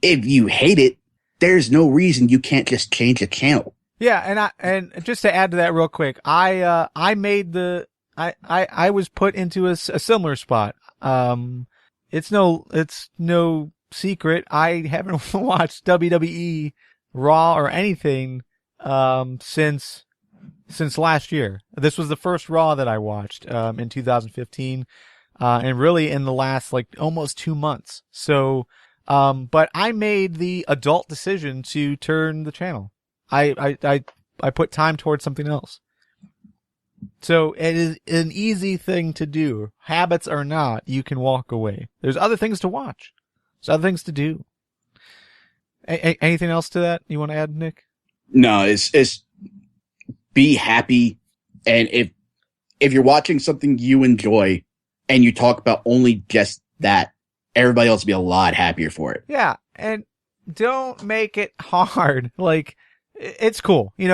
If you hate it, there's no reason you can't just change the channel. Yeah, and just to add to that real quick, I was put into a similar spot. It's no secret. I haven't watched WWE Raw or anything, since last year. This was the first Raw that I watched, in 2015, and really in the last, almost 2 months. So, but I made the adult decision to turn the channel. I put time towards something else. So it is an easy thing to do. Habits or not, you can walk away. There's other things to watch. There's other things to do. Anything else to that you want to add, Nick? No, it's be happy. And if you're watching something you enjoy and you talk about only just that, everybody else will be a lot happier for it. Yeah. And don't make it hard. It's cool. You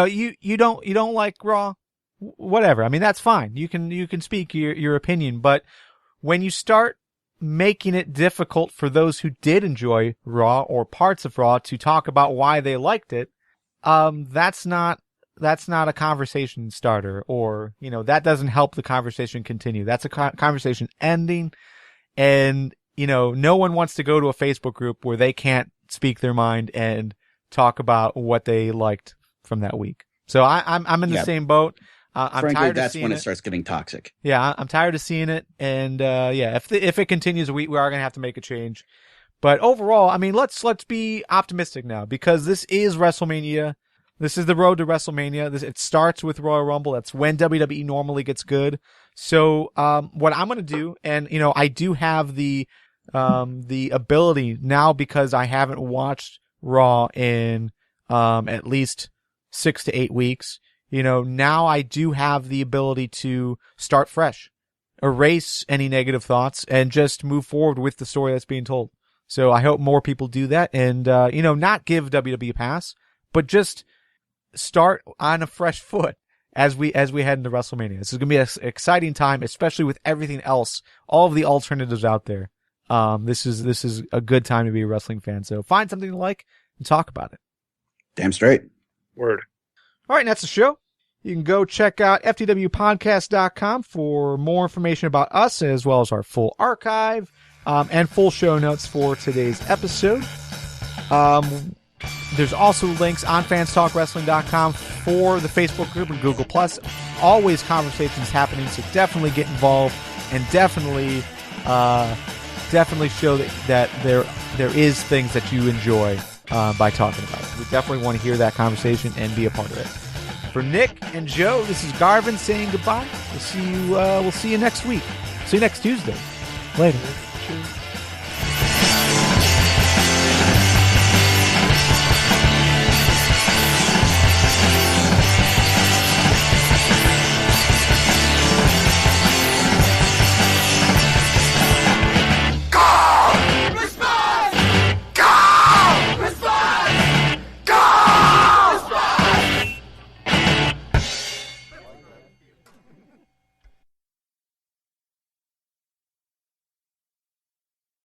don't like Raw, whatever. I mean, that's fine. You can speak your opinion, but when you start making it difficult for those who did enjoy Raw or parts of Raw to talk about why they liked it, that's not a conversation starter, or, that doesn't help the conversation continue. That's a conversation ending. And, no one wants to go to a Facebook group where they can't speak their mind and talk about what they liked from that week. So I'm in the same boat. I'm Frankly, tired that's of when seeing it starts getting toxic. Yeah, I'm tired of seeing it. And, if it continues, we are going to have to make a change. But overall, I mean, let's be optimistic now, because this is WrestleMania. This is the road to WrestleMania. It starts with Royal Rumble. That's when WWE normally gets good. So, what I'm going to do, and, I do have the ability now, because I haven't watched Raw in, at least 6 to 8 weeks. Now I do have the ability to start fresh, erase any negative thoughts, and just move forward with the story that's being told. So I hope more people do that, and, not give WWE a pass, but just start on a fresh foot as we head into WrestleMania. This is going to be an exciting time, especially with everything else, all of the alternatives out there. This is a good time to be a wrestling fan. So find something to like and talk about it. Damn straight. Word. All right, and that's the show. You can go check out FTWpodcast.com for more information about us, as well as our full archive, and full show notes for today's episode. There's also links on fanstalkwrestling.com for the Facebook group and Google+. Always conversations happening, so definitely get involved, and definitely show that there is things that you enjoy by talking about it. We definitely want to hear that conversation and be a part of it. For Nick and Joe, this is Garvin saying goodbye. We'll see you next week. See you next Tuesday. Later. Cheers.